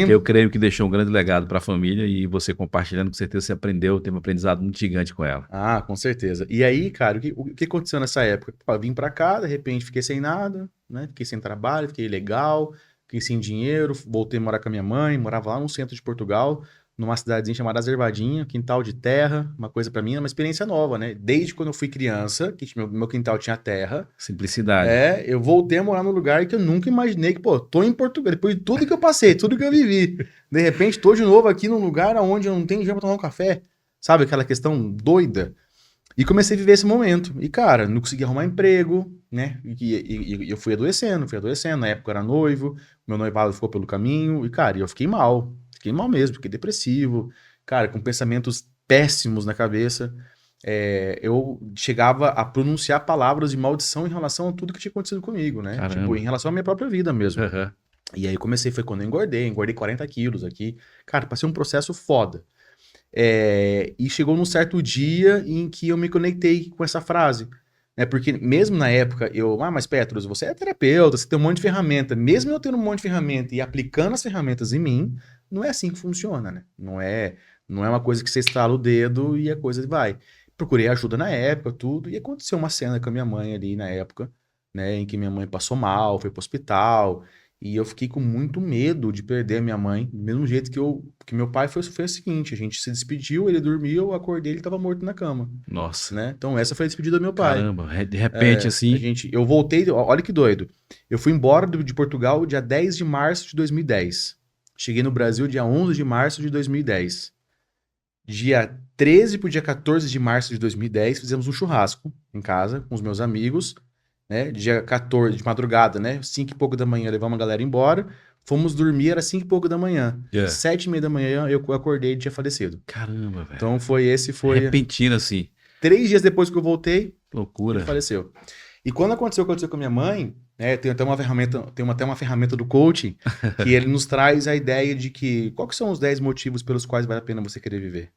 Eu creio que deixou um grande legado para a família e você compartilhando, com certeza você aprendeu, teve um aprendizado muito gigante com ela. Com certeza. E aí, cara, o que aconteceu nessa época? Eu vim para cá, de repente fiquei sem nada, né? Fiquei sem trabalho, fiquei ilegal, fiquei sem dinheiro, voltei a morar com a minha mãe, morava lá no centro de Portugal, numa cidadezinha chamada Azervadinha, quintal de terra, uma coisa para mim, uma experiência nova, né? Desde quando eu fui criança, que meu quintal tinha terra. Simplicidade. Eu voltei a morar num lugar que eu nunca imaginei que, tô em Portugal, depois de tudo que eu passei, tudo que eu vivi. De repente, tô de novo aqui num lugar onde eu não tenho dinheiro pra tomar um café. Sabe, aquela questão doida? E comecei a viver esse momento. E, cara, não consegui arrumar emprego, né? E eu fui adoecendo. Na época eu era noivo, meu noivado ficou pelo caminho. E, cara, eu fiquei mal. Fiquei mal mesmo, fiquei depressivo. cara, com pensamentos péssimos na cabeça. Eu chegava a pronunciar palavras de maldição em relação a tudo que tinha acontecido comigo, né? Caramba. Tipo, em relação à minha própria vida mesmo. Uhum. E aí foi quando eu engordei 40 quilos aqui. Cara, passei um processo foda. E chegou num certo dia em que eu me conectei com essa frase. Né? Porque mesmo na época, mas Petros, você é terapeuta, você tem um monte de ferramenta. Mesmo eu tendo um monte de ferramenta e aplicando as ferramentas em mim, não é assim que funciona, né? Não é uma coisa que você estala o dedo e a coisa vai. Procurei ajuda na época, tudo, e aconteceu uma cena com a minha mãe ali na época, né, em que minha mãe passou mal, foi pro hospital, e eu fiquei com muito medo de perder a minha mãe, do mesmo jeito que meu pai foi o seguinte, a gente se despediu, ele dormiu, eu acordei, ele estava morto na cama. Nossa. Né? Então essa foi a despedida do meu pai. Caramba, de repente assim... Eu voltei, olha que doido, eu fui embora de Portugal dia 10 de março de 2010, cheguei no Brasil dia 11 de março de 2010. Dia 13 pro dia 14 de março de 2010, fizemos um churrasco em casa com os meus amigos, né? Dia 14, de madrugada, né? 5 e pouco da manhã, levamos a galera embora. Fomos dormir, era 5 e pouco da manhã. 7h30 da manhã, eu acordei e tinha falecido. Caramba, velho. Então foi... repentino, assim. 3 dias depois que eu voltei, loucura. Ele faleceu. E quando aconteceu com a minha mãe, né, tem até uma ferramenta do coaching que ele nos traz a ideia de que quais que são os 10 motivos pelos quais vale a pena você querer viver.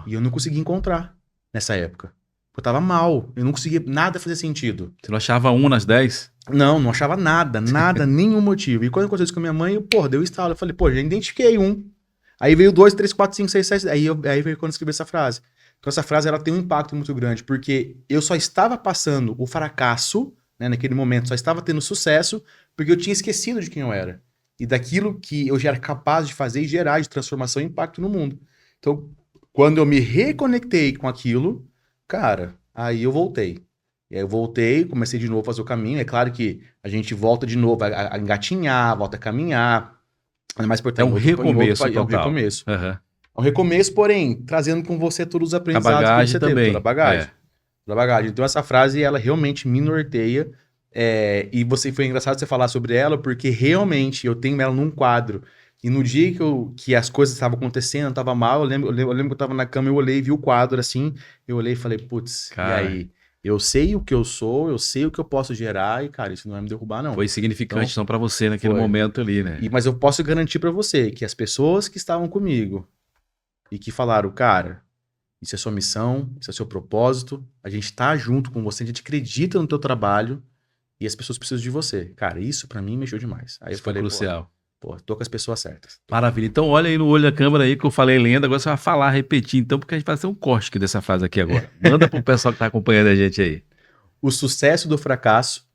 E eu não consegui encontrar nessa época. Eu tava mal, eu não conseguia nada fazer sentido. Você não achava um nas 10? Não achava nada, nenhum motivo. E quando aconteceu isso com a minha mãe, deu estalo. Eu falei, já identifiquei um. Aí veio 2, 3, 4, 5, 6, 7. Aí veio quando eu escrevi essa frase. Então essa frase ela tem um impacto muito grande, porque eu só estava passando o fracasso, né, naquele momento, só estava tendo sucesso, porque eu tinha esquecido de quem eu era. E daquilo que eu já era capaz de fazer e gerar de transformação e impacto no mundo. Então, quando eu me reconectei com aquilo, cara, aí eu voltei. E aí eu voltei, comecei de novo a fazer o caminho. É claro que a gente volta de novo a engatinhar, volta a caminhar. Mas, portanto, é um recomeço total. É um recomeço. Uhum. É um recomeço, porém, trazendo com você todos os aprendizados que você também. teve. Toda a bagagem. Toda a bagagem. Então, essa frase, ela realmente me norteia. E foi engraçado você falar sobre ela, porque realmente eu tenho ela num quadro. E no dia que as coisas estavam acontecendo, eu estava mal, eu lembro que eu estava na cama, eu olhei e vi o quadro assim, eu olhei e falei, putz, e aí? Eu sei o que eu sou, eu sei o que eu posso gerar e, cara, isso não vai me derrubar, não. Foi significante então para você naquele momento ali, né? Mas eu posso garantir para você que as pessoas que estavam comigo e que falaram, cara, isso é sua missão, isso é seu propósito, a gente tá junto com você, a gente acredita no teu trabalho e as pessoas precisam de você. Cara, isso para mim mexeu demais. Aí isso eu falei, crucial. Tô com as pessoas certas. Maravilha. Então olha aí no olho da câmera aí que eu falei lenda, agora você vai falar, repetir então, porque a gente vai fazer um corte dessa frase aqui agora. Manda pro pessoal que tá acompanhando a gente aí. O sucesso do fracasso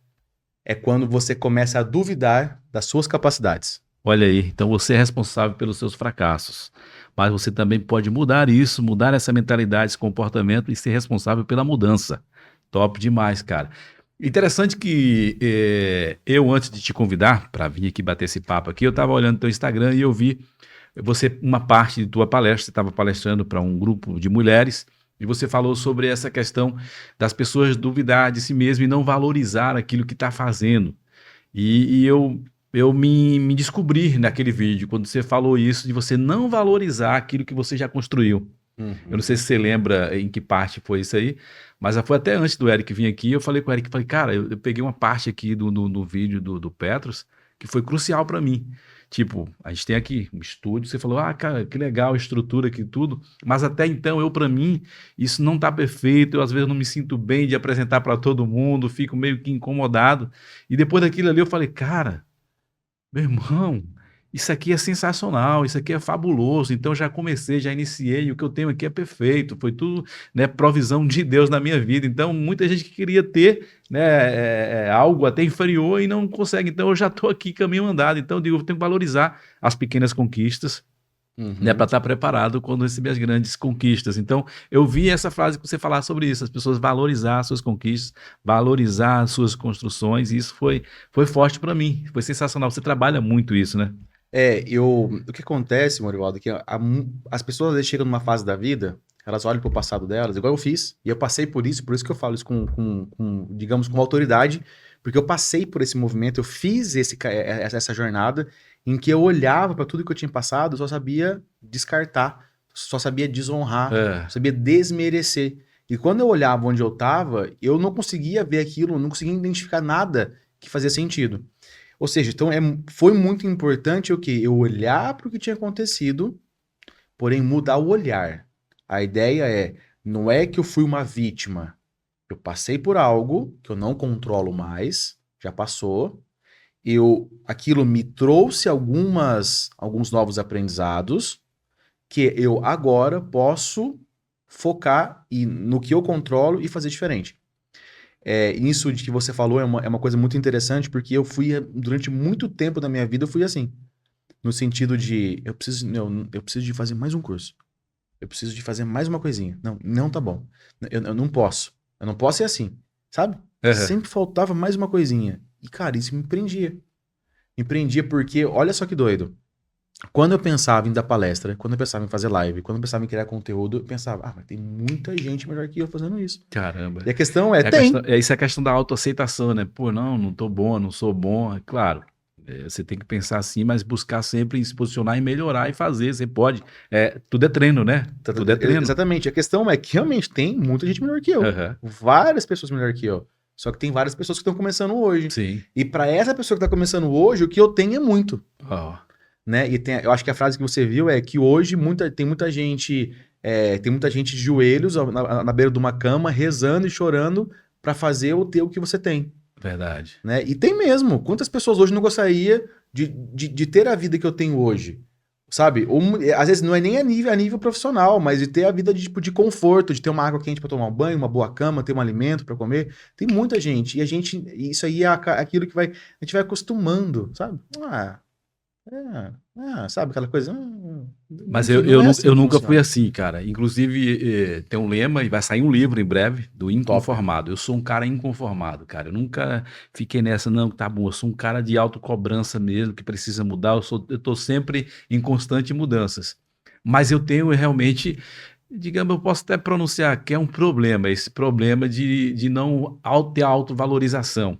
é quando você começa a duvidar das suas capacidades. Olha aí, então você é responsável pelos seus fracassos, mas você também pode mudar isso, mudar essa mentalidade, esse comportamento e ser responsável pela mudança. Top demais, cara. Interessante que eu, antes de te convidar para vir aqui bater esse papo aqui, eu estava olhando teu Instagram e eu vi uma parte de tua palestra, você estava palestrando para um grupo de mulheres e você falou sobre essa questão das pessoas duvidar de si mesmo e não valorizar aquilo que está fazendo. E eu me descobri naquele vídeo, quando você falou isso, de você não valorizar aquilo que você já construiu. Eu não sei se você lembra em que parte foi isso aí, mas foi até antes do Eric vir aqui, eu falei com o Eric, cara, eu peguei uma parte aqui do vídeo do Petros, que foi crucial para mim. Tipo, a gente tem aqui um estúdio, você falou, cara, que legal a estrutura aqui tudo, mas até então, para mim, isso não tá perfeito, eu às vezes não me sinto bem de apresentar para todo mundo, fico meio que incomodado, e depois daquilo ali eu falei, cara, meu irmão, isso aqui é sensacional, isso aqui é fabuloso, então já comecei, já iniciei, o que eu tenho aqui é perfeito, foi tudo, né, provisão de Deus na minha vida, então muita gente que queria ter, né, algo até inferior e não consegue, então eu já estou aqui caminho andado, então eu digo, eu tenho que valorizar as pequenas conquistas, né, para estar preparado quando receber as grandes conquistas. Então, eu vi essa frase que você falar sobre isso, as pessoas valorizar as suas conquistas, valorizar as suas construções, e isso foi forte para mim, foi sensacional. Você trabalha muito isso, né? O que acontece, Morivaldo, é que as pessoas às vezes chegam numa fase da vida, elas olham para o passado delas, igual eu fiz, e eu passei por isso que eu falo isso digamos, com autoridade, Porque eu passei por esse movimento, eu fiz essa jornada em que eu olhava para tudo que eu tinha passado, eu só sabia descartar, só sabia desonrar, só sabia desmerecer. E quando eu olhava onde eu estava, eu não conseguia ver aquilo, não conseguia identificar nada que fazia sentido. Ou seja, então foi muito importante o quê? Eu olhar para o que tinha acontecido, porém mudar o olhar. A ideia não é que eu fui uma vítima. Eu passei por algo que eu não controlo mais, já passou. Aquilo me trouxe alguns novos aprendizados que eu agora posso focar no que eu controlo e fazer diferente. Isso de que você falou é uma coisa muito interessante, porque durante muito tempo da minha vida, eu fui assim. No sentido de, eu preciso de fazer mais um curso. Eu preciso de fazer mais uma coisinha. Não tá bom. Eu não posso. Eu não posso ser assim, sabe? Sempre faltava mais uma coisinha. E, cara, isso me prendia. Me prendia porque, olha só que doido. Quando eu pensava em dar palestra, quando eu pensava em fazer live, quando eu pensava em criar conteúdo, eu pensava, mas tem muita gente melhor que eu fazendo isso. Caramba. E a questão isso é a questão da autoaceitação, né? Pô, não tô bom, não sou bom. É claro, você tem que pensar assim, mas buscar sempre se posicionar e melhorar e fazer. Você pode. Tudo é treino, né? Tudo é treino. Exatamente. A questão é que realmente tem muita gente melhor que eu. Várias pessoas melhor que eu. Só que tem várias pessoas que estão começando hoje. Sim. E para essa pessoa que está começando hoje, o que eu tenho é muito. Né? E eu acho que a frase que você viu é que hoje tem muita gente de joelhos na beira de uma cama, rezando e chorando para fazer ou ter o que você tem. Verdade. Né? E tem mesmo. Quantas pessoas hoje não gostariam de ter a vida que eu tenho hoje? Sabe? Às vezes não é nem a nível profissional, mas de ter a vida de conforto, de ter uma água quente para tomar um banho, uma boa cama, ter um alimento para comer. Tem muita gente. E isso aí é aquilo que a gente vai acostumando, sabe? Sabe aquela coisa? Mas eu nunca fui assim, cara. Inclusive, tem um lema e vai sair um livro em breve do inconformado. Eu sou um cara inconformado, cara. Eu nunca fiquei nessa, não, tá bom. Eu sou um cara de autocobrança mesmo, que precisa mudar. Eu tô sempre em constante mudanças. Mas eu tenho realmente, digamos, eu posso até pronunciar que é um problema, esse problema de não ter autovalorização.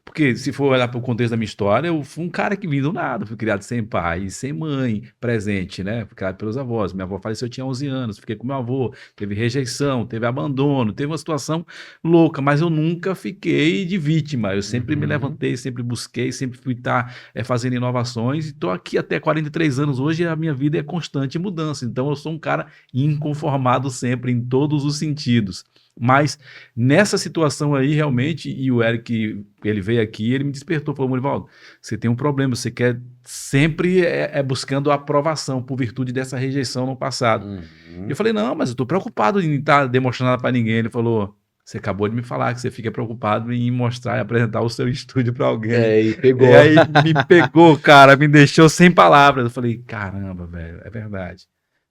Porque se for olhar para o contexto da minha história, eu fui um cara que vim do nada, fui criado sem pai, sem mãe presente, né? Fui criado pelos avós. Minha avó faleceu, eu tinha 11 anos, fiquei com meu avô, teve rejeição, teve abandono, teve uma situação louca, mas eu nunca fiquei de vítima. Eu sempre me levantei, sempre busquei, sempre fui estar fazendo inovações e estou aqui até 43 anos hoje e a minha vida é constante mudança. Então eu sou um cara inconformado sempre, em todos os sentidos. Mas nessa situação aí, realmente, e o Eric, ele veio aqui, ele me despertou, falou, Morivaldo, você tem um problema, você quer sempre buscando a aprovação por virtude dessa rejeição no passado. Eu falei, não, mas eu estou preocupado em estar demonstrando nada para ninguém. Ele falou, você acabou de me falar que você fica preocupado em mostrar e apresentar o seu estúdio para alguém. E pegou. E aí me pegou, cara, me deixou sem palavras. Eu falei, caramba, velho, é verdade.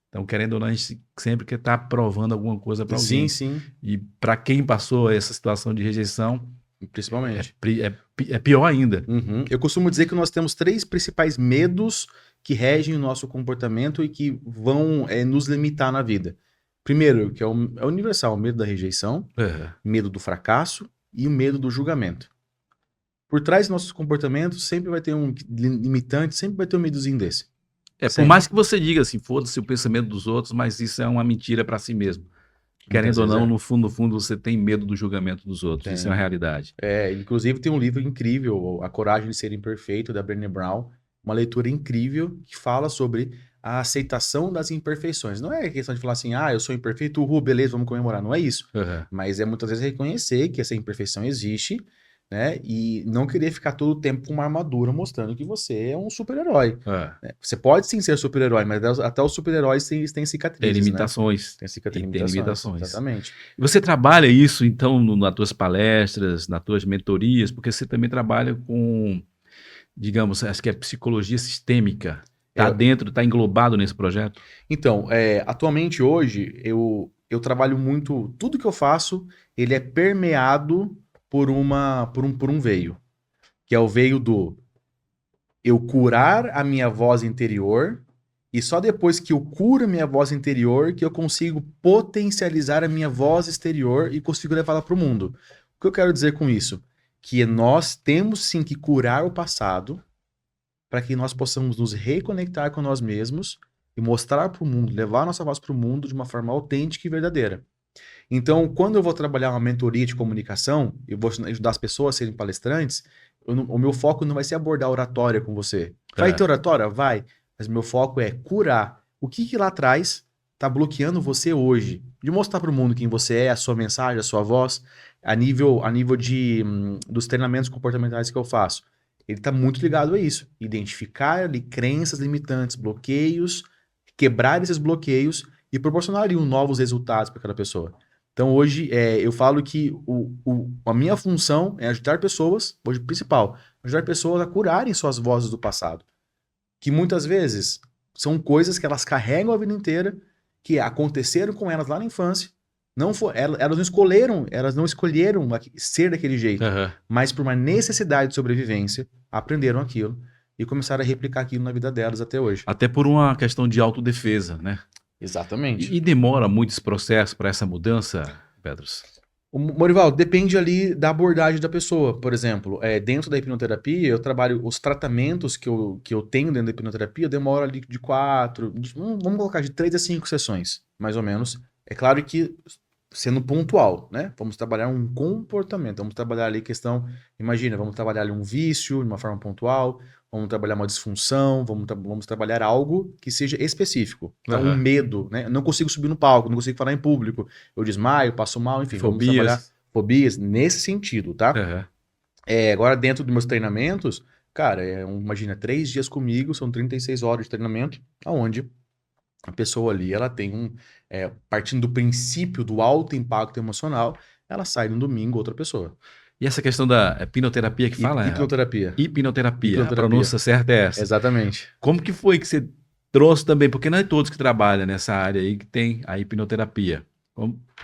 Então, querendo ou não, a gente sempre quer estar provando alguma coisa para alguém. Sim. E para quem passou essa situação de rejeição, principalmente, é pior ainda. Eu costumo dizer que nós temos 3 principais medos que regem o nosso comportamento e que vão nos limitar na vida. Primeiro, que é o universal, o medo da rejeição, medo do fracasso e o medo do julgamento. Por trás dos nossos comportamentos sempre vai ter um limitante, sempre vai ter um medozinho desse. Por mais que você diga assim, foda-se o pensamento dos outros, mas isso é uma mentira para si mesmo. Querendo ou não, no fundo, você tem medo do julgamento dos outros. Isso é uma realidade. Inclusive tem um livro incrível, A Coragem de Ser Imperfeito, da Brené Brown. Uma leitura incrível que fala sobre a aceitação das imperfeições. Não é questão de falar assim, eu sou imperfeito, beleza, vamos comemorar. Não é isso. Mas é muitas vezes reconhecer que essa imperfeição existe, né? E não querer ficar todo o tempo com uma armadura mostrando que você é um super-herói. Né? Você pode sim ser super-herói, mas até os super-heróis têm cicatrizes. Tem limitações. Né? Tem limitações. Exatamente. E você trabalha isso, então, nas tuas palestras, nas tuas mentorias, porque você também trabalha com, digamos, acho que é psicologia sistêmica. Está englobado nesse projeto? Então, atualmente, hoje, eu trabalho muito... Tudo que eu faço, ele é permeado por um veio, que é o veio do eu curar a minha voz interior e só depois que eu curo a minha voz interior que eu consigo potencializar a minha voz exterior e consigo levá-la para o mundo. O que eu quero dizer com isso? que nós temos sim que curar o passado para que nós possamos nos reconectar com nós mesmos e mostrar para o mundo, levar a nossa voz para o mundo de uma forma autêntica e verdadeira. Então, quando eu vou trabalhar uma mentoria de comunicação, eu vou ajudar as pessoas a serem palestrantes, o meu foco não vai ser abordar oratória com você. Vai ter oratória? Vai. Mas meu foco é curar. O que lá atrás está bloqueando você hoje? De mostrar para o mundo quem você é, a sua mensagem, a sua voz, a nível dos treinamentos comportamentais que eu faço. Ele está muito ligado a isso. Identificar ali crenças limitantes, bloqueios, quebrar esses bloqueios e proporcionar novos resultados para aquela pessoa. Então hoje eu falo que a minha função é ajudar pessoas, hoje principal, ajudar pessoas a curarem suas vozes do passado. Que muitas vezes são coisas que elas carregam a vida inteira, que aconteceram com elas lá na infância. Elas não escolheram ser daquele jeito, mas por uma necessidade de sobrevivência, aprenderam aquilo e começaram a replicar aquilo na vida delas até hoje. Até por uma questão de autodefesa, né? Exatamente. E demora muito esse processo para essa mudança, Pedros? Morival, depende ali da abordagem da pessoa. Por exemplo, dentro da hipnoterapia, eu trabalho os tratamentos que eu tenho dentro da hipnoterapia, demora ali de 4, vamos colocar de 3 a 5 sessões, mais ou menos. É claro que sendo pontual, né? Vamos trabalhar um comportamento, vamos trabalhar ali questão, imagina, vamos trabalhar ali um vício de uma forma pontual, vamos trabalhar uma disfunção, vamos trabalhar algo que seja específico. Então, um medo, né? Eu não consigo subir no palco, não consigo falar em público, eu desmaio, passo mal, enfim. Vamos trabalhar fobias nesse sentido, tá? Agora, dentro dos meus treinamentos, cara, imagina, 3 dias comigo, são 36 horas de treinamento, onde a pessoa ali, ela tem partindo do princípio do alto impacto emocional, ela sai no domingo outra pessoa. E essa questão da hipnoterapia que fala? Hipnoterapia. Hipnoterapia. A pronúncia certa é essa. Exatamente. Como que foi que você trouxe também? Porque não é todos que trabalham nessa área aí que tem a hipnoterapia.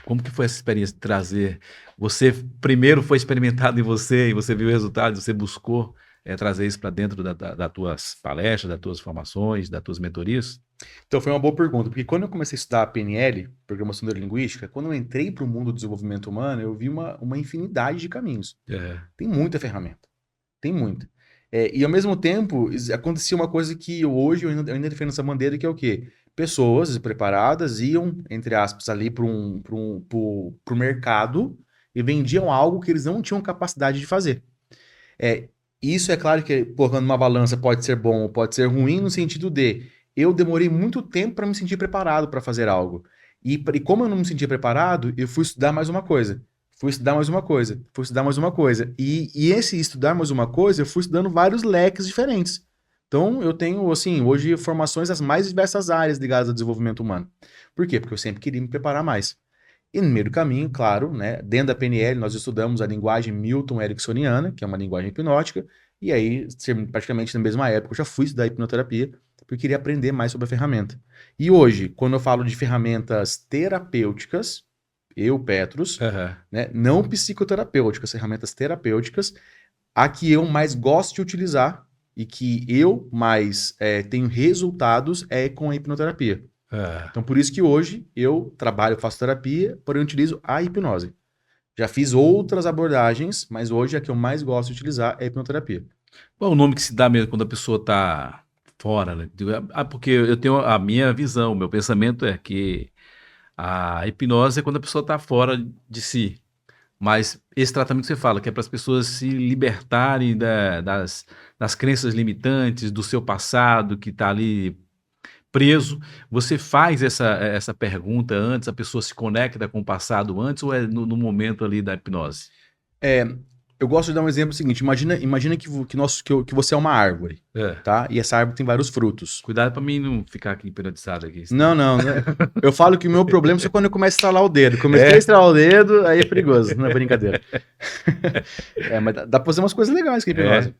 Como que foi essa experiência de trazer? Você primeiro foi experimentado em você e você viu o resultado, você buscou trazer isso para dentro das tuas palestras, das tuas formações, das tuas mentorias? Então foi uma boa pergunta, porque quando eu comecei a estudar a PNL, Programação Neurolinguística, quando eu entrei para o mundo do desenvolvimento humano, eu vi uma infinidade de caminhos. Tem muita ferramenta, tem muita. E ao mesmo tempo, acontecia uma coisa que hoje eu ainda defendo essa bandeira, que é o quê? Pessoas preparadas iam, entre aspas, ali para o mercado e vendiam algo que eles não tinham capacidade de fazer. Isso é claro que, colocando uma balança, pode ser bom ou pode ser ruim, no sentido de eu demorei muito tempo para me sentir preparado para fazer algo. E como eu não me sentia preparado, eu fui estudar mais uma coisa. E esse estudar mais uma coisa, eu fui estudando vários leques diferentes. Então, eu tenho, assim, hoje formações das mais diversas áreas ligadas ao desenvolvimento humano. Por quê? Porque eu sempre queria me preparar mais. E no meio do caminho, claro, né, dentro da PNL, nós estudamos a linguagem Milton-Ericksoniana, que é uma linguagem hipnótica, e aí, praticamente na mesma época, eu já fui estudar hipnoterapia, porque eu queria aprender mais sobre a ferramenta. E hoje, quando eu falo de ferramentas terapêuticas, Petros, né, não psicoterapêuticas, ferramentas terapêuticas, a que eu mais gosto de utilizar e que eu mais tenho resultados é com a hipnoterapia. Então, por isso que hoje eu faço terapia, porém eu utilizo a hipnose. Já fiz outras abordagens, mas hoje a que eu mais gosto de utilizar é a hipnoterapia. Qual é o nome que se dá mesmo quando a pessoa está fora, né? Porque eu tenho a minha visão, o meu pensamento é que a hipnose é quando a pessoa está fora de si. Mas esse tratamento que você fala, que é para as pessoas se libertarem das crenças limitantes, do seu passado que está ali preso, você faz essa pergunta antes, a pessoa se conecta com o passado antes ou é no momento ali da hipnose? Eu gosto de dar um exemplo seguinte, imagina que você é uma árvore, tá? E essa árvore tem vários frutos. Cuidado para mim não ficar aqui hipnotizado aqui. Não. Eu falo que o meu problema é quando eu começo a estralar o dedo. Comecei a estralar o dedo, aí é perigoso, não é brincadeira. Mas dá pra fazer umas coisas legais com a hipnose.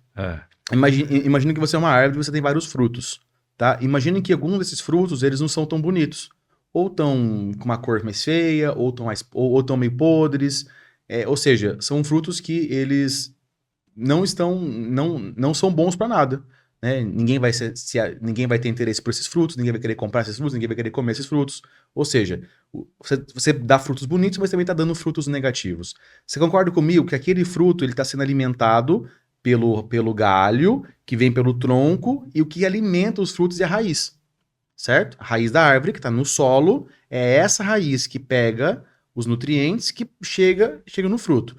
Imagina que você é uma árvore e você tem vários frutos, tá? Imagina que alguns desses frutos, eles não são tão bonitos. Ou estão com uma cor mais feia, ou estão meio podres. Ou seja, são frutos que eles não são bons para nada. né? Ninguém vai ter interesse por esses frutos, ninguém vai querer comprar esses frutos, ninguém vai querer comer esses frutos. Ou seja, você dá frutos bonitos, mas também está dando frutos negativos. Você concorda comigo que aquele fruto ele está sendo alimentado pelo galho, que vem pelo tronco, e o que alimenta os frutos é a raiz, certo? A raiz da árvore, que está no solo, é essa raiz que pega os nutrientes que chega no fruto.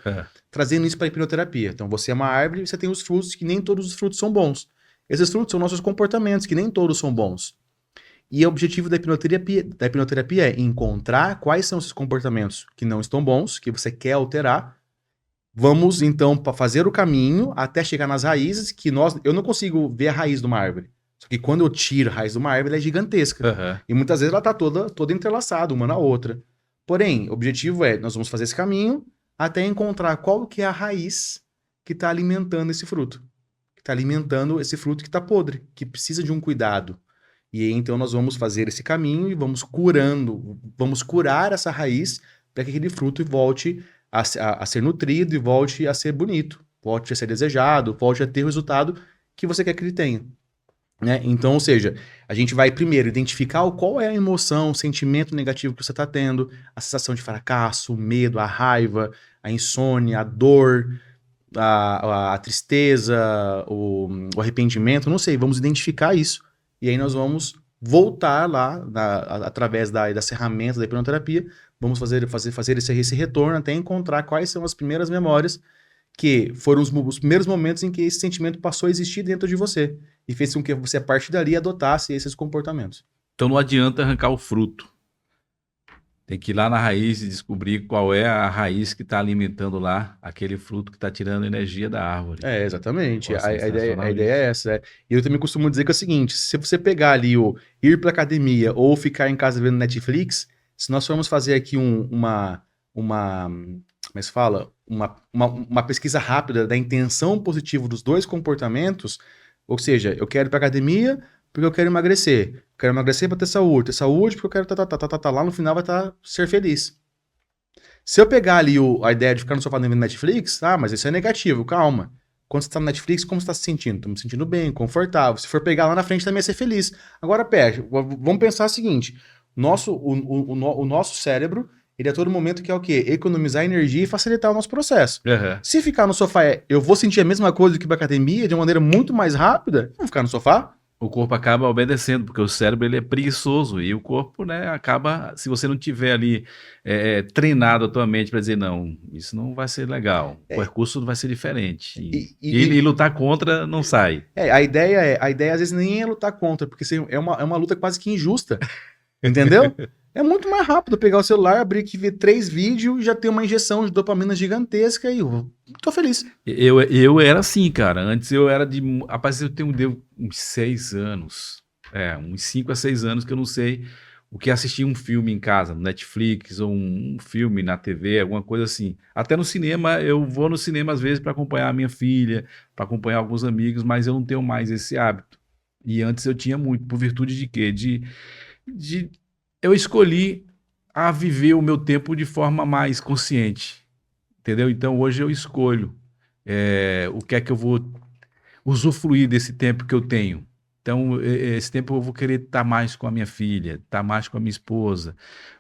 Trazendo isso para a hipnoterapia. Então, você é uma árvore e você tem os frutos, que nem todos os frutos são bons. Esses frutos são nossos comportamentos, que nem todos são bons. E o objetivo da hipnoterapia é encontrar quais são esses comportamentos que não estão bons, que você quer alterar. Vamos, então, para fazer o caminho até chegar nas raízes, que eu não consigo ver a raiz de uma árvore. Só que quando eu tiro a raiz de uma árvore, ela é gigantesca. E muitas vezes ela está toda entrelaçada, uma na outra. Porém, o objetivo nós vamos fazer esse caminho até encontrar qual que é a raiz que está alimentando esse fruto. Que está alimentando esse fruto que está podre, que precisa de um cuidado. E aí, então, nós vamos fazer esse caminho e vamos curar essa raiz para que aquele fruto volte a ser nutrido e volte a ser bonito, volte a ser desejado, volte a ter o resultado que você quer que ele tenha. Né? Então, ou seja, a gente vai primeiro identificar qual é a emoção, o sentimento negativo que você está tendo, a sensação de fracasso, o medo, a raiva, a insônia, a dor, a tristeza, o arrependimento, não sei, vamos identificar isso. E aí nós vamos voltar lá, através das ferramentas da hipnoterapia, vamos fazer esse retorno até encontrar quais são as primeiras memórias que foram os primeiros momentos em que esse sentimento passou a existir dentro de você e fez com que você, a partir dali, adotasse esses comportamentos. Então não adianta arrancar o fruto. Tem que ir lá na raiz e descobrir qual é a raiz que está alimentando lá aquele fruto que está tirando energia da árvore. Exatamente. A ideia é essa. E eu também costumo dizer que é o seguinte, se você pegar ali o ir para academia ou ficar em casa vendo Netflix, se nós formos fazer aqui uma pesquisa rápida da intenção positiva dos dois comportamentos, ou seja, eu quero ir para academia porque eu quero emagrecer. Quero emagrecer para ter saúde porque eu quero lá no final vai ser feliz. Se eu pegar ali a ideia de ficar no sofá vendo Netflix, mas isso é negativo, calma. Quando você está no Netflix, como você está se sentindo? Estou me sentindo bem, confortável. Se for pegar lá na frente, também ia ser feliz. Agora, vamos pensar o seguinte, o nosso cérebro, ele a todo momento quer o quê? Economizar energia e facilitar o nosso processo. Se ficar no sofá, eu vou sentir a mesma coisa do que ir pra academia de uma maneira muito mais rápida, vou ficar no sofá. O corpo acaba obedecendo, porque o cérebro ele é preguiçoso e o corpo, né, acaba, se você não tiver ali treinado a tua mente para dizer, não, isso não vai ser legal, o percurso vai ser diferente. E lutar contra não sai. A ideia às vezes nem é lutar contra, porque é uma luta quase que injusta, entendeu? É muito mais rápido pegar o celular, abrir aqui, ver 3 vídeos e já ter uma injeção de dopamina gigantesca e eu tô feliz. Eu era assim, cara. Antes eu era de... Rapaz, eu tenho uns 6 anos. Uns 5 a 6 anos que eu não sei o que assistir um filme em casa, no Netflix, ou um filme na TV, alguma coisa assim. Até no cinema, eu vou no cinema às vezes para acompanhar a minha filha, para acompanhar alguns amigos, mas eu não tenho mais esse hábito. E antes eu tinha muito, por virtude de quê? Eu escolhi a viver o meu tempo de forma mais consciente, entendeu? Então, hoje eu escolho o que é que eu vou usufruir desse tempo que eu tenho. Então, esse tempo eu vou querer estar mais com a minha filha, estar mais com a minha esposa,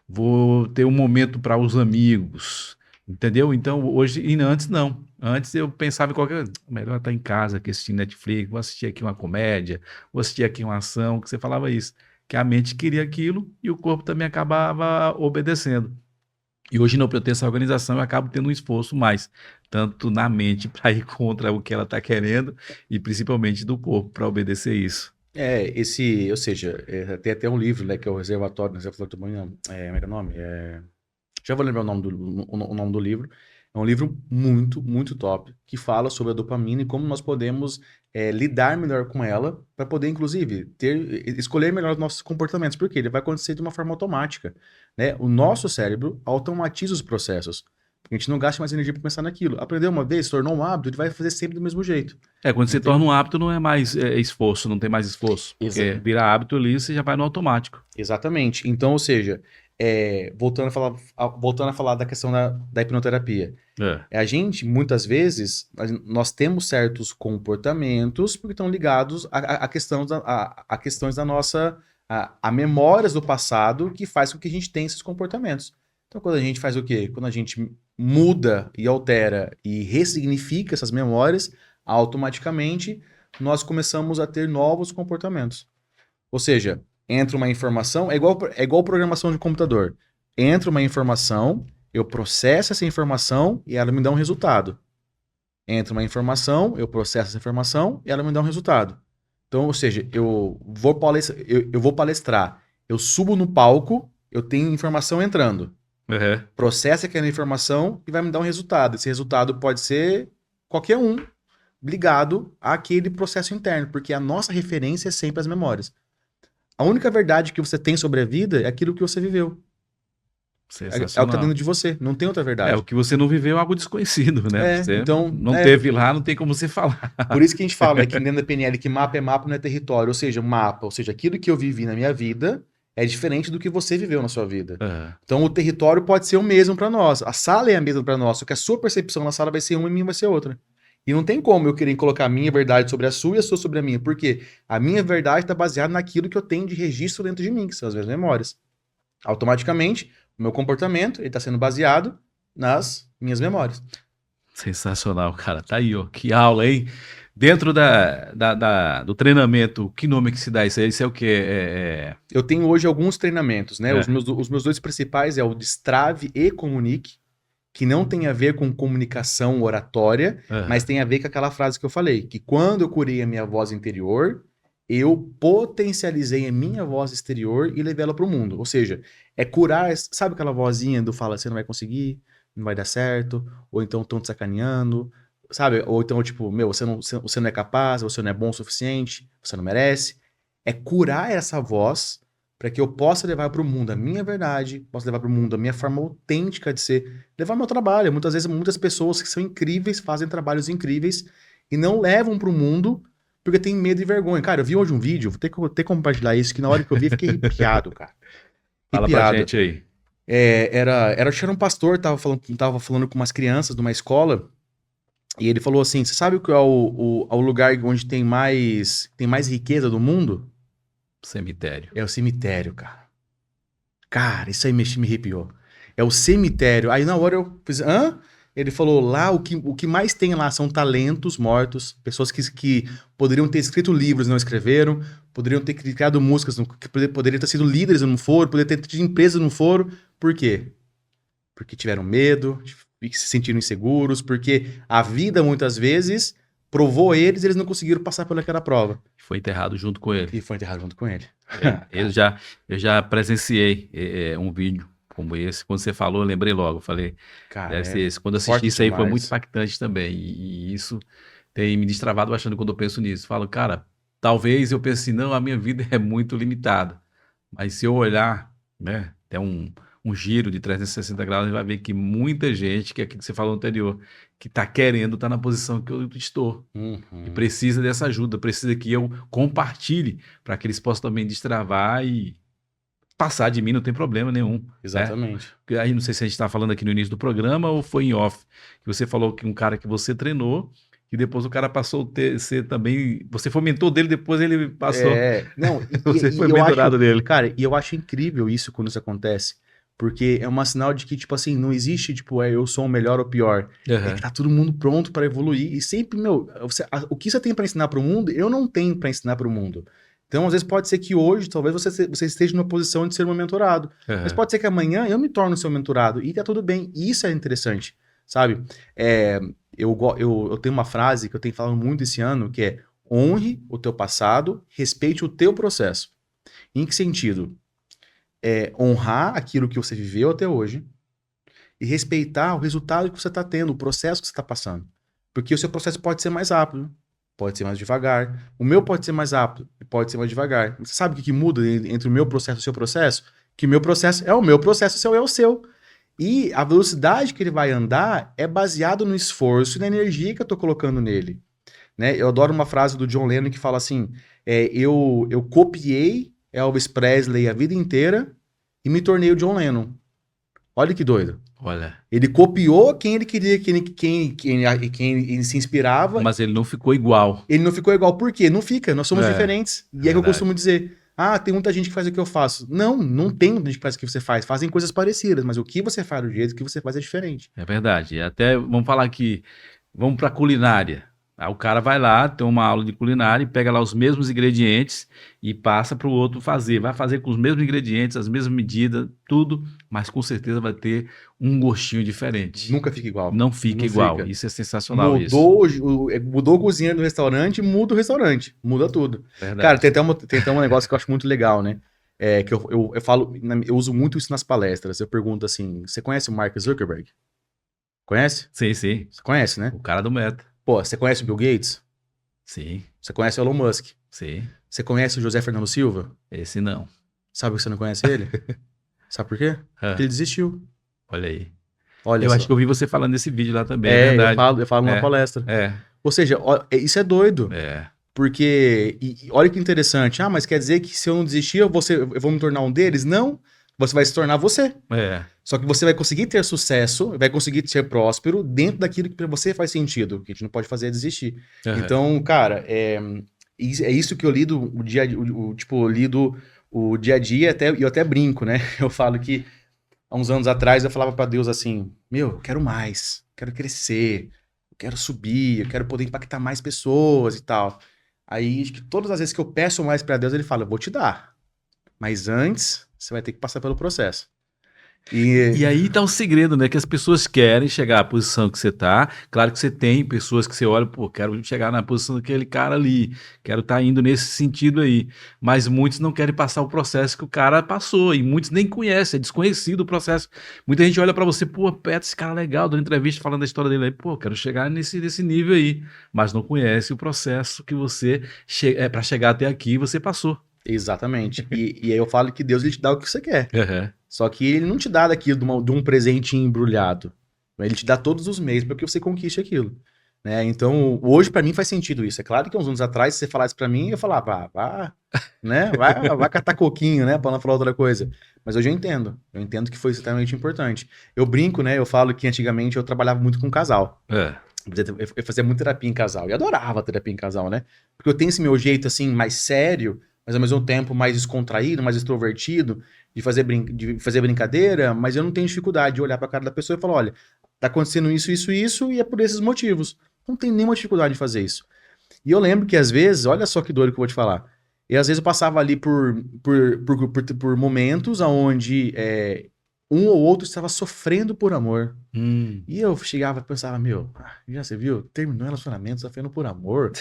vou ter um momento para os amigos, entendeu? Então, hoje, e antes não. Antes eu pensava em qualquer coisa, melhor estar em casa que assistir Netflix, vou assistir aqui uma comédia, vou assistir aqui uma ação, que você falava isso. Que a mente queria aquilo e o corpo também acabava obedecendo. E hoje não, para eu ter essa organização, eu acabo tendo um esforço mais, tanto na mente para ir contra o que ela está querendo e principalmente do corpo para obedecer isso. Ou seja, tem até um livro, né, que é o Reservatório do Manhã, como é que é o nome? Já vou lembrar o nome do livro. É um livro muito, muito top, que fala sobre a dopamina e como nós podemos lidar melhor com ela, para poder, inclusive, escolher melhor os nossos comportamentos, porque ele vai acontecer de uma forma automática. Né? O nosso cérebro automatiza os processos. A gente não gasta mais energia para pensar naquilo. Aprendeu uma vez, se tornou um hábito, ele vai fazer sempre do mesmo jeito. Quando você torna um hábito, não é mais esforço, não tem mais esforço. Porque vira hábito ali, você já vai no automático. Exatamente. Então, ou seja, voltando a falar da questão da hipnoterapia. A gente, muitas vezes, nós temos certos comportamentos porque estão ligados a questões da nossa... a memórias do passado que faz com que a gente tenha esses comportamentos. Então, quando a gente faz o quê? Quando a gente muda e altera e ressignifica essas memórias, automaticamente nós começamos a ter novos comportamentos. Ou seja, entra uma informação, é igual programação de computador. Entra uma informação, eu processo essa informação e ela me dá um resultado. Entra uma informação, eu processo essa informação e ela me dá um resultado. Então, ou seja, eu vou palestrar, eu subo no palco, eu tenho informação entrando. Processa aquela informação e vai me dar um resultado. Esse resultado pode ser qualquer um ligado àquele processo interno, porque a nossa referência é sempre as memórias. A única verdade que você tem sobre a vida é aquilo que você viveu. É o que está dentro de você, não tem outra verdade. O que você não viveu é algo desconhecido, né? Você então, não teve lá, não tem como você falar. Por isso que a gente fala, né, que dentro da PNL que mapa é mapa, não é território. Ou seja, mapa, ou seja, aquilo que eu vivi na minha vida é diferente do que você viveu na sua vida. Então o território pode ser o mesmo para nós. A sala é a mesma para nós, só que a sua percepção na sala vai ser uma e a minha vai ser outra. E não tem como eu querer colocar a minha verdade sobre a sua e a sua sobre a minha, porque a minha verdade está baseada naquilo que eu tenho de registro dentro de mim, que são as minhas memórias. Automaticamente, o meu comportamento está sendo baseado nas minhas memórias. Sensacional, cara. Tá aí, ó. Que aula, hein? Dentro do treinamento, que nome que se dá isso aí? Isso é o quê? Eu tenho hoje alguns treinamentos, né? Os meus dois principais é o Destrave e Comunique, que não tem a ver com comunicação oratória, mas tem a ver com aquela frase que eu falei, que quando eu curei a minha voz interior, eu potencializei a minha voz exterior e levei ela para o mundo. Ou seja, é curar, sabe aquela vozinha do fala, você não vai conseguir, não vai dar certo, ou então estão te sacaneando, sabe? Ou então, tipo, você não é capaz, você não é bom o suficiente, você não merece. É curar essa voz para que eu possa levar para o mundo a minha verdade, possa levar para o mundo a minha forma autêntica de ser, levar meu trabalho. Muitas vezes, muitas pessoas que são incríveis, fazem trabalhos incríveis e não levam para o mundo porque tem medo e vergonha. Cara, eu vi hoje um vídeo, vou ter que compartilhar isso, que na hora que eu vi, fiquei arrepiado, cara. Fala pra gente aí. Era um pastor, tava falando com umas crianças de uma escola, e ele falou assim, você sabe qual é o lugar onde tem mais riqueza do mundo? Cemitério. É o cemitério, cara. Cara, isso aí me arrepiou. É o cemitério. Aí na hora eu fiz, Ele falou, lá o que mais tem lá são talentos mortos, pessoas que poderiam ter escrito livros e não escreveram, poderiam ter criado músicas, que poderiam ter sido líderes e não foram, poderiam ter tido empresas e não foram. Por quê? Porque tiveram medo, se sentiram inseguros, porque a vida muitas vezes provou eles e eles não conseguiram passar pelaquela prova. Foi enterrado junto com ele. E foi enterrado junto com ele. Eu já presenciei um vídeo como esse. Quando você falou, eu lembrei logo. Falei, cara, deve ser esse. Quando eu assisti isso aí, foi muito impactante também. E isso tem me destravado bastante quando eu penso nisso. Falo, cara, talvez eu pense assim, não, a minha vida é muito limitada. Mas se eu olhar, né, até um giro de 360 graus, a gente vai ver que muita gente, que é aquilo que você falou anterior, que está querendo estar na posição que eu estou. E precisa dessa ajuda, precisa que eu compartilhe para que eles possam também destravar e passar de mim, não tem problema nenhum. Exatamente. Né? Aí não sei se a gente está falando aqui no início do programa ou foi em off, que você falou que um cara que você treinou, que depois o cara passou a ser também... Você foi mentor dele, depois ele passou... você foi mentorado dele. Cara, e eu acho incrível isso quando isso acontece. Porque é um sinal de que, tipo assim, não existe, tipo, eu sou o melhor ou pior. É que tá todo mundo pronto para evoluir. E sempre, o que você tem para ensinar para o mundo, eu não tenho para ensinar para o mundo. Então, às vezes, pode ser que hoje, talvez você esteja numa posição de ser um mentorado. Mas pode ser que amanhã eu me torne o seu mentorado. E tá tudo bem. E isso é interessante, sabe? Eu tenho uma frase que eu tenho falado muito esse ano, que é: honre o teu passado, respeite o teu processo. Em que sentido? Honrar aquilo que você viveu até hoje e respeitar o resultado que você está tendo, o processo que você está passando. Porque o seu processo pode ser mais rápido, pode ser mais devagar. O meu pode ser mais rápido e pode ser mais devagar. Você sabe o que muda entre o meu processo e o seu processo? Que o meu processo é o meu processo, o seu é o seu. E a velocidade que ele vai andar é baseado no esforço e na energia que eu estou colocando nele. Né? Eu adoro uma frase do John Lennon que fala assim, eu copiei Elvis Presley a vida inteira e me tornei o John Lennon. Olha que doido. Olha. Ele copiou quem ele queria, quem ele se inspirava. Mas ele não ficou igual. Ele não ficou igual. Por quê? Não fica. Nós somos diferentes. E é que eu Verdade. costumo dizer. Ah, tem muita gente que faz o que eu faço. Não tem muita gente que faz o que você faz. Fazem coisas parecidas, mas o que você faz, do jeito que você faz é diferente. É verdade. Até, vamos falar aqui, vamos para culinária. Aí o cara vai lá, tem uma aula de culinária e pega lá os mesmos ingredientes e passa para o outro fazer. Vai fazer com os mesmos ingredientes, as mesmas medidas, tudo, mas com certeza vai ter um gostinho diferente. Nunca fica igual. Não fica Não igual. fica. Isso é sensacional. Mudou o cozinheiro do restaurante, muda o restaurante. Muda tudo. Verdade. Cara, tem até um negócio que eu acho muito legal, né? Que eu falo, eu uso muito isso nas palestras. Eu pergunto assim: você conhece o Mark Zuckerberg? Conhece? Sim, sim. Você conhece, né? O cara do Meta. Pô, você conhece o Bill Gates? Sim, Você conhece o Elon Musk? sim. Você conhece o José Fernando Silva? Esse não. Sabe por que você não conhece ele? Sabe por quê? Porque ele desistiu. Olha aí. Olha Eu só. acho que eu vi você falando nesse vídeo lá também, é verdade. eu falo numa palestra. Ou seja, isso é doido. Porque, olha que interessante. Ah, mas quer dizer que se eu não desistir, eu vou me tornar um deles? Não. Você vai se tornar você. Só que você vai conseguir ter sucesso, vai conseguir ser próspero dentro daquilo que para você faz sentido. O que a gente não pode fazer é desistir. Então, cara, é isso que eu lido o dia a dia, e eu até brinco, né? Eu falo que há uns anos atrás eu falava para Deus assim: meu, eu quero mais, quero crescer, eu quero subir, eu quero poder impactar mais pessoas e tal. Aí, acho que todas as vezes que eu peço mais para Deus, ele fala: eu vou te dar. Mas antes, você vai ter que passar pelo processo. E aí tá o segredo, né? Que as pessoas querem chegar à posição que você tá. Claro que você tem pessoas que você olha, pô, quero chegar na posição daquele cara ali, quero estar indo nesse sentido aí. Mas muitos não querem passar o processo que o cara passou, e muitos nem conhecem, é desconhecido o processo. Muita gente olha pra você, pô, Petro, esse cara é legal, dando entrevista falando da história dele aí, pô, quero chegar nesse nível aí, mas não conhece o processo que você, para chegar até aqui, você passou. Exatamente. E aí eu falo que Deus, ele te dá o que você quer. Uhum. Só que ele não te dá daquilo de um presente embrulhado. Ele te dá todos os meses para que você conquiste aquilo. Né? Então, hoje para mim faz sentido isso. É claro que uns anos atrás, se você falasse para mim, eu falava, vai catar coquinho, né? Para não falar outra coisa. Mas hoje eu entendo. Eu entendo que foi extremamente importante. Eu brinco, né? Eu falo que antigamente eu trabalhava muito com casal. Eu fazia muito terapia em casal. E adorava terapia em casal, né? Porque eu tenho esse meu jeito, assim, mais sério, mas ao mesmo tempo mais descontraído, mais extrovertido, de fazer brincadeira, mas eu não tenho dificuldade de olhar para a cara da pessoa e falar: olha, tá acontecendo isso, e é por esses motivos. Não tem nenhuma dificuldade de fazer isso. E eu lembro que às vezes, olha só que doido que eu vou te falar, e às vezes eu passava ali por momentos onde um ou outro estava sofrendo por amor. E eu chegava e pensava: meu, já você viu? Terminou o relacionamento sofrendo por amor.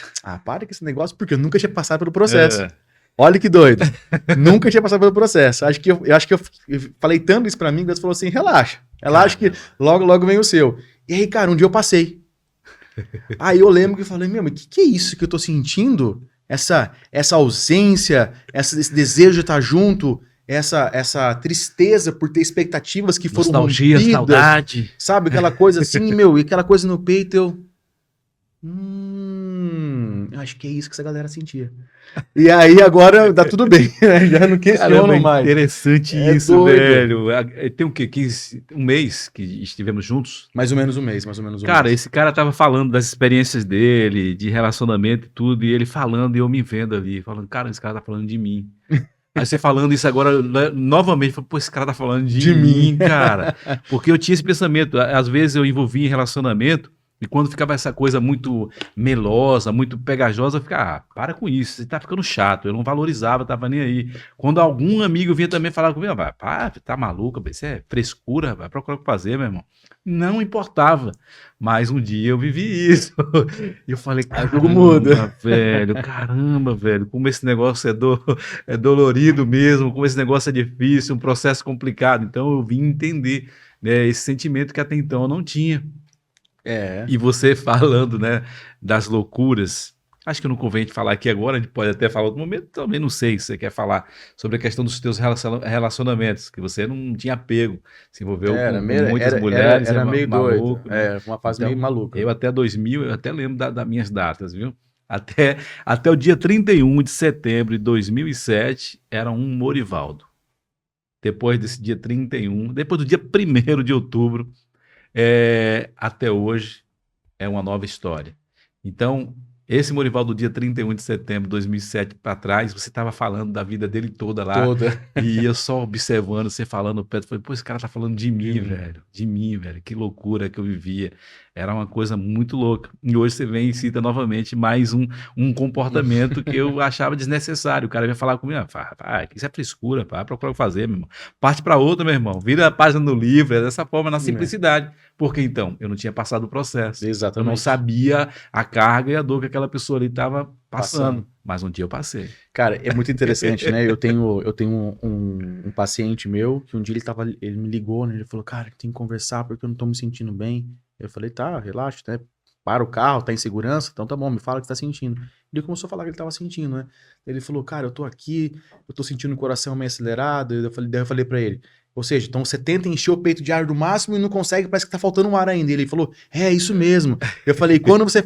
Para com esse negócio, porque eu nunca tinha passado pelo processo. Olha que doido. Nunca tinha passado pelo processo. Eu acho que eu falei tanto isso pra mim que Deus falou assim: relaxa que logo vem o seu. E aí, cara, um dia eu passei. Aí eu lembro que eu falei: meu, mas que é isso que eu tô sentindo? Essa ausência, esse desejo de estar junto, essa tristeza por ter expectativas que foram nostalgia, rompidas, saudade. Sabe? Aquela coisa assim, meu, e aquela coisa no peito, eu acho que é isso que essa galera sentia. E aí agora tá tudo bem, né? Já não questiono mais. Interessante isso, doido. Velho. Tem o quê? Um mês que estivemos juntos? Mais ou menos um mês. Cara, esse cara tava falando das experiências dele, de relacionamento e tudo, e ele falando e eu me vendo ali, falando: cara, esse cara tá falando de mim. Aí você falando isso agora, novamente, pô, esse cara tá falando de mim, cara. Porque eu tinha esse pensamento, às vezes eu envolvia em relacionamento, e quando ficava essa coisa muito melosa, muito pegajosa, eu ficava: para com isso, você tá ficando chato. Eu não valorizava, tava nem aí. Quando algum amigo vinha também falar comigo: tá maluco, isso é frescura, vai procurar o que fazer, meu irmão. Não importava. Mas um dia eu vivi isso. E eu falei: caramba, velho, como esse negócio é dolorido mesmo, como esse negócio é difícil, um processo complicado. Então eu vim entender, né, esse sentimento que até então eu não tinha. E você falando, né, das loucuras, acho que não convém te falar aqui agora, a gente pode até falar outro momento, também não sei se você quer falar sobre a questão dos teus relacionamentos, que você não tinha apego, se envolveu com muitas mulheres, era meio maluco, doido, né? Uma fase meio maluca. Eu até 2000, eu até lembro das minhas datas, viu? Até o dia 31 de setembro de 2007, era um Morivaldo. depois desse dia 31, depois do dia 1º de outubro, até hoje é uma nova história. Então, esse Morival do dia 31 de setembro de 2007 para trás, você estava falando da vida dele toda lá. Toda. E eu só observando, você falando perto, falei, pô, esse cara tá falando de mim, velho. De mim, velho. Que loucura que eu vivia. Era uma coisa muito louca. E hoje você vem e cita novamente mais um comportamento que eu achava desnecessário. O cara ia falar comigo, isso é frescura, pá, procura fazer, meu irmão. Parte para outra, meu irmão. Vira a página do livro, é dessa forma, na simplicidade. Porque então, eu não tinha passado o processo. Exatamente. Eu não sabia a carga e a dor que aquela pessoa ali estava passando. Mas um dia eu passei. Cara, é muito interessante, né? Eu tenho um paciente meu que um dia ele me ligou, né? Ele falou, cara, tem que conversar porque eu não tô me sentindo bem. Eu falei, tá, relaxa, né? Para o carro, tá em segurança, então tá bom, me fala o que você tá sentindo. Ele começou a falar que ele tava sentindo, né? Ele falou, cara, eu tô aqui, eu tô sentindo o coração meio acelerado. Daí eu falei pra ele, ou seja, então você tenta encher o peito de ar do máximo e não consegue, parece que tá faltando um ar ainda. Ele falou, é isso mesmo. Eu falei, quando você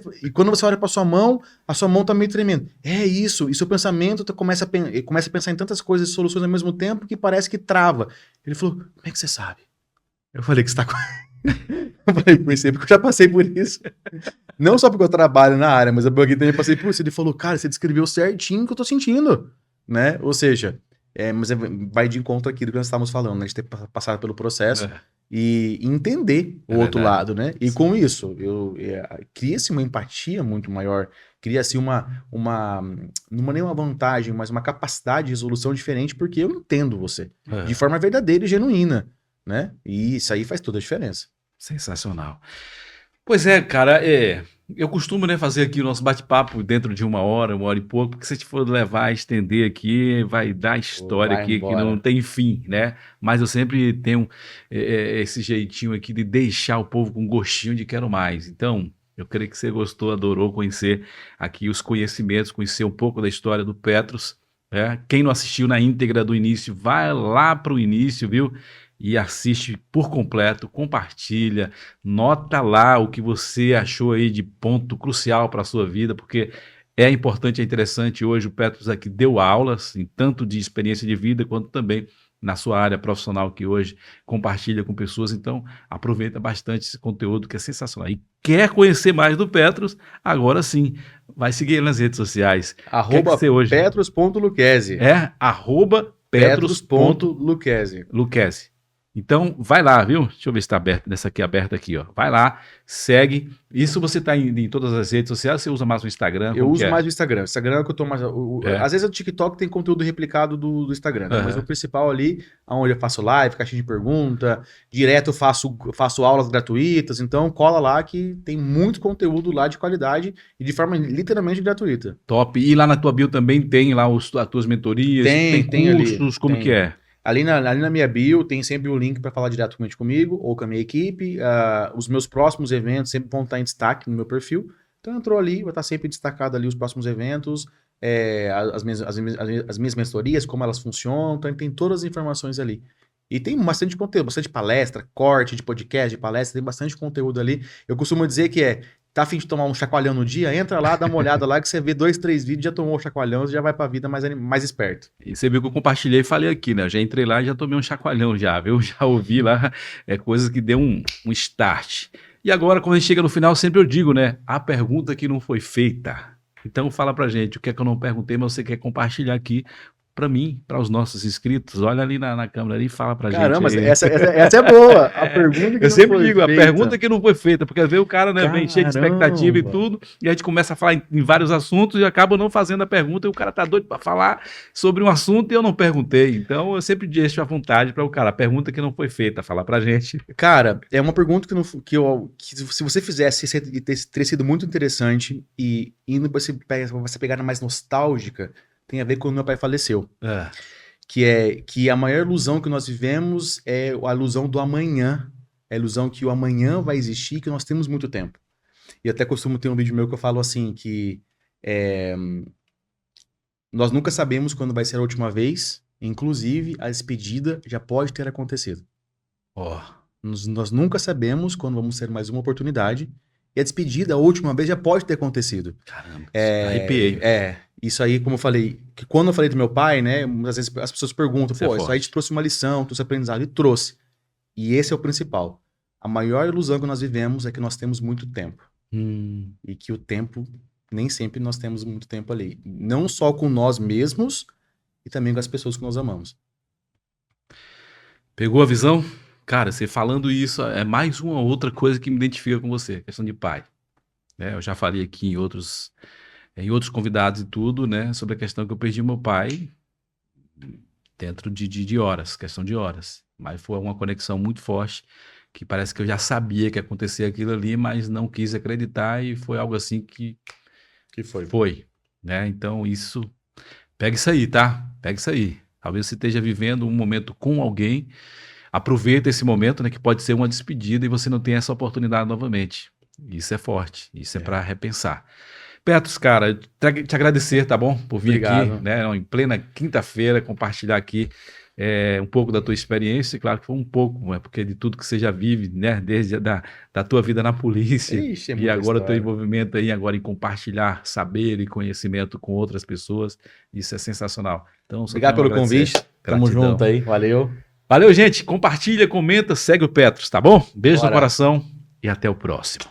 olha pra sua mão, a sua mão tá meio tremendo. É isso, e seu pensamento começa a pensar em tantas coisas e soluções ao mesmo tempo que parece que trava. Ele falou, como é que você sabe? Eu falei que você tá com... Eu falei, porque eu já passei por isso. Não só porque eu trabalho na área, mas eu também passei por isso. Ele falou, cara, você descreveu certinho o que eu tô sentindo, né? Ou seja, mas vai de encontro aqui do que nós estávamos falando, né? De ter passado pelo processo e entender o outro lado, né? E com isso, cria-se uma empatia muito maior, cria-se não é nem uma vantagem, mas uma capacidade de resolução diferente, porque eu entendo você de forma verdadeira e genuína, né? E isso aí faz toda a diferença. Sensacional. Pois é, cara, eu costumo, né, fazer aqui o nosso bate-papo dentro de 1 hora e pouco, porque se a gente for levar, estender aqui, vai dar história aqui embora. Que não tem fim, né? Mas eu sempre tenho esse jeitinho aqui de deixar o povo com gostinho de quero mais. Então, eu creio que você gostou, adorou conhecer aqui os conhecimentos, conhecer um pouco da história do Petrus. Quem não assistiu na íntegra do início, vai lá para o início, viu? E assiste por completo, compartilha, nota lá o que você achou aí de ponto crucial para a sua vida, porque é importante, é interessante. Hoje o Petrus aqui deu aulas, tanto de experiência de vida, quanto também na sua área profissional, que hoje compartilha com pessoas. Então, aproveita bastante esse conteúdo que é sensacional. E quer conhecer mais do Petrus? Agora sim, vai seguir ele nas redes sociais. @Petrus.Lucchesi. @Petrus.Lucchesi. Então, vai lá, viu? Deixa eu ver se está aberto, nessa aqui aberta aqui, ó. Vai lá, segue. Isso você está em todas as redes sociais, você usa mais o Instagram? Eu uso mais o Instagram. O Instagram é o que eu tô mais... Às vezes o TikTok tem conteúdo replicado do Instagram, né? Mas o principal ali, onde eu faço live, caixinha de pergunta, direto eu faço aulas gratuitas, então cola lá que tem muito conteúdo lá de qualidade e de forma literalmente gratuita. Top. E lá na tua bio também tem lá as tuas mentorias? Tem cursos, ali, como que é? Ali na minha bio tem sempre o link para falar diretamente comigo ou com a minha equipe. Os meus próximos eventos sempre vão estar em destaque no meu perfil. Então entrou ali, vai estar sempre destacado ali os próximos eventos, as minhas mentorias, como elas funcionam. Então tem todas as informações ali. E tem bastante conteúdo, bastante palestra, corte de podcast, de palestra, tem bastante conteúdo ali. Eu costumo dizer que tá a fim de tomar um chacoalhão no dia? Entra lá, dá uma olhada lá, que você vê 2, 3 vídeos, já tomou o chacoalhão, você já vai pra vida mais esperto. E você viu que eu compartilhei e falei aqui, né? Eu já entrei lá e já tomei um chacoalhão já, viu? Já ouvi lá, coisas que deu um start. E agora, quando a gente chega no final, sempre eu digo, né? A pergunta que não foi feita. Então fala pra gente, o que é que eu não perguntei, mas você quer compartilhar aqui para mim, para os nossos inscritos. Olha ali na câmera ali e fala pra gente. Caramba, essa é boa. A pergunta que eu sempre digo, a pergunta que não foi feita, porque às vezes o cara, né, vem cheio de expectativa e tudo, e a gente começa a falar em vários assuntos e acaba não fazendo a pergunta, e o cara tá doido para falar sobre um assunto e eu não perguntei. Então eu sempre deixo à vontade para o cara, a pergunta que não foi feita, falar pra gente. Cara, é uma pergunta que se você fizesse, teria sido muito interessante, e indo pra você pegar na mais nostálgica, tem a ver com o meu pai faleceu. Que a maior ilusão que nós vivemos é a ilusão do amanhã. É a ilusão que o amanhã vai existir, que nós temos muito tempo. E até costumo ter um vídeo meu que eu falo assim, que nós nunca sabemos quando vai ser a última vez, inclusive a despedida já pode ter acontecido. Nós nunca sabemos quando vamos ter mais uma oportunidade, e a despedida, a última vez, já pode ter acontecido. Caramba, arrepiei. Isso aí, como eu falei, que quando eu falei do meu pai, né, às vezes as pessoas perguntam, Isso é isso aí forte. te trouxe uma lição, trouxe aprendizado, e trouxe. E esse é o principal. A maior ilusão que nós vivemos é que nós temos muito tempo. E que o tempo, nem sempre nós temos muito tempo ali. Não só com nós mesmos, e também com as pessoas que nós amamos. Pegou a visão? Cara, você falando isso é mais uma outra coisa que me identifica com você, questão de pai. Né? Eu já falei aqui em outros convidados e tudo, né, sobre a questão que eu perdi meu pai dentro de horas, questão de horas. Mas foi uma conexão muito forte, que parece que eu já sabia que acontecia aquilo ali, mas não quis acreditar e foi algo assim que Que foi. foi, né? Então isso, pega isso aí, tá? Pega isso aí. Talvez você esteja vivendo um momento com alguém, aproveita esse momento, né, que pode ser uma despedida e você não tem essa oportunidade novamente. Isso é forte, isso é para repensar. Petros, cara, te agradecer, tá bom? Por vir aqui, Obrigado. né, em plena quinta-feira, compartilhar aqui um pouco da tua experiência. Claro que foi um pouco, é porque de tudo que você já vive, né, desde da tua vida na polícia Ixi, é e muita agora o teu história. envolvimento aí agora em compartilhar saber e conhecimento com outras pessoas, isso é sensacional. Então, só Obrigado tenho a pelo agradecer. convite. Tamo Gratidão. junto aí. Valeu. Valeu, gente. Compartilha, comenta, segue o Petros, tá bom? Beijo no Bora. coração e até o próximo.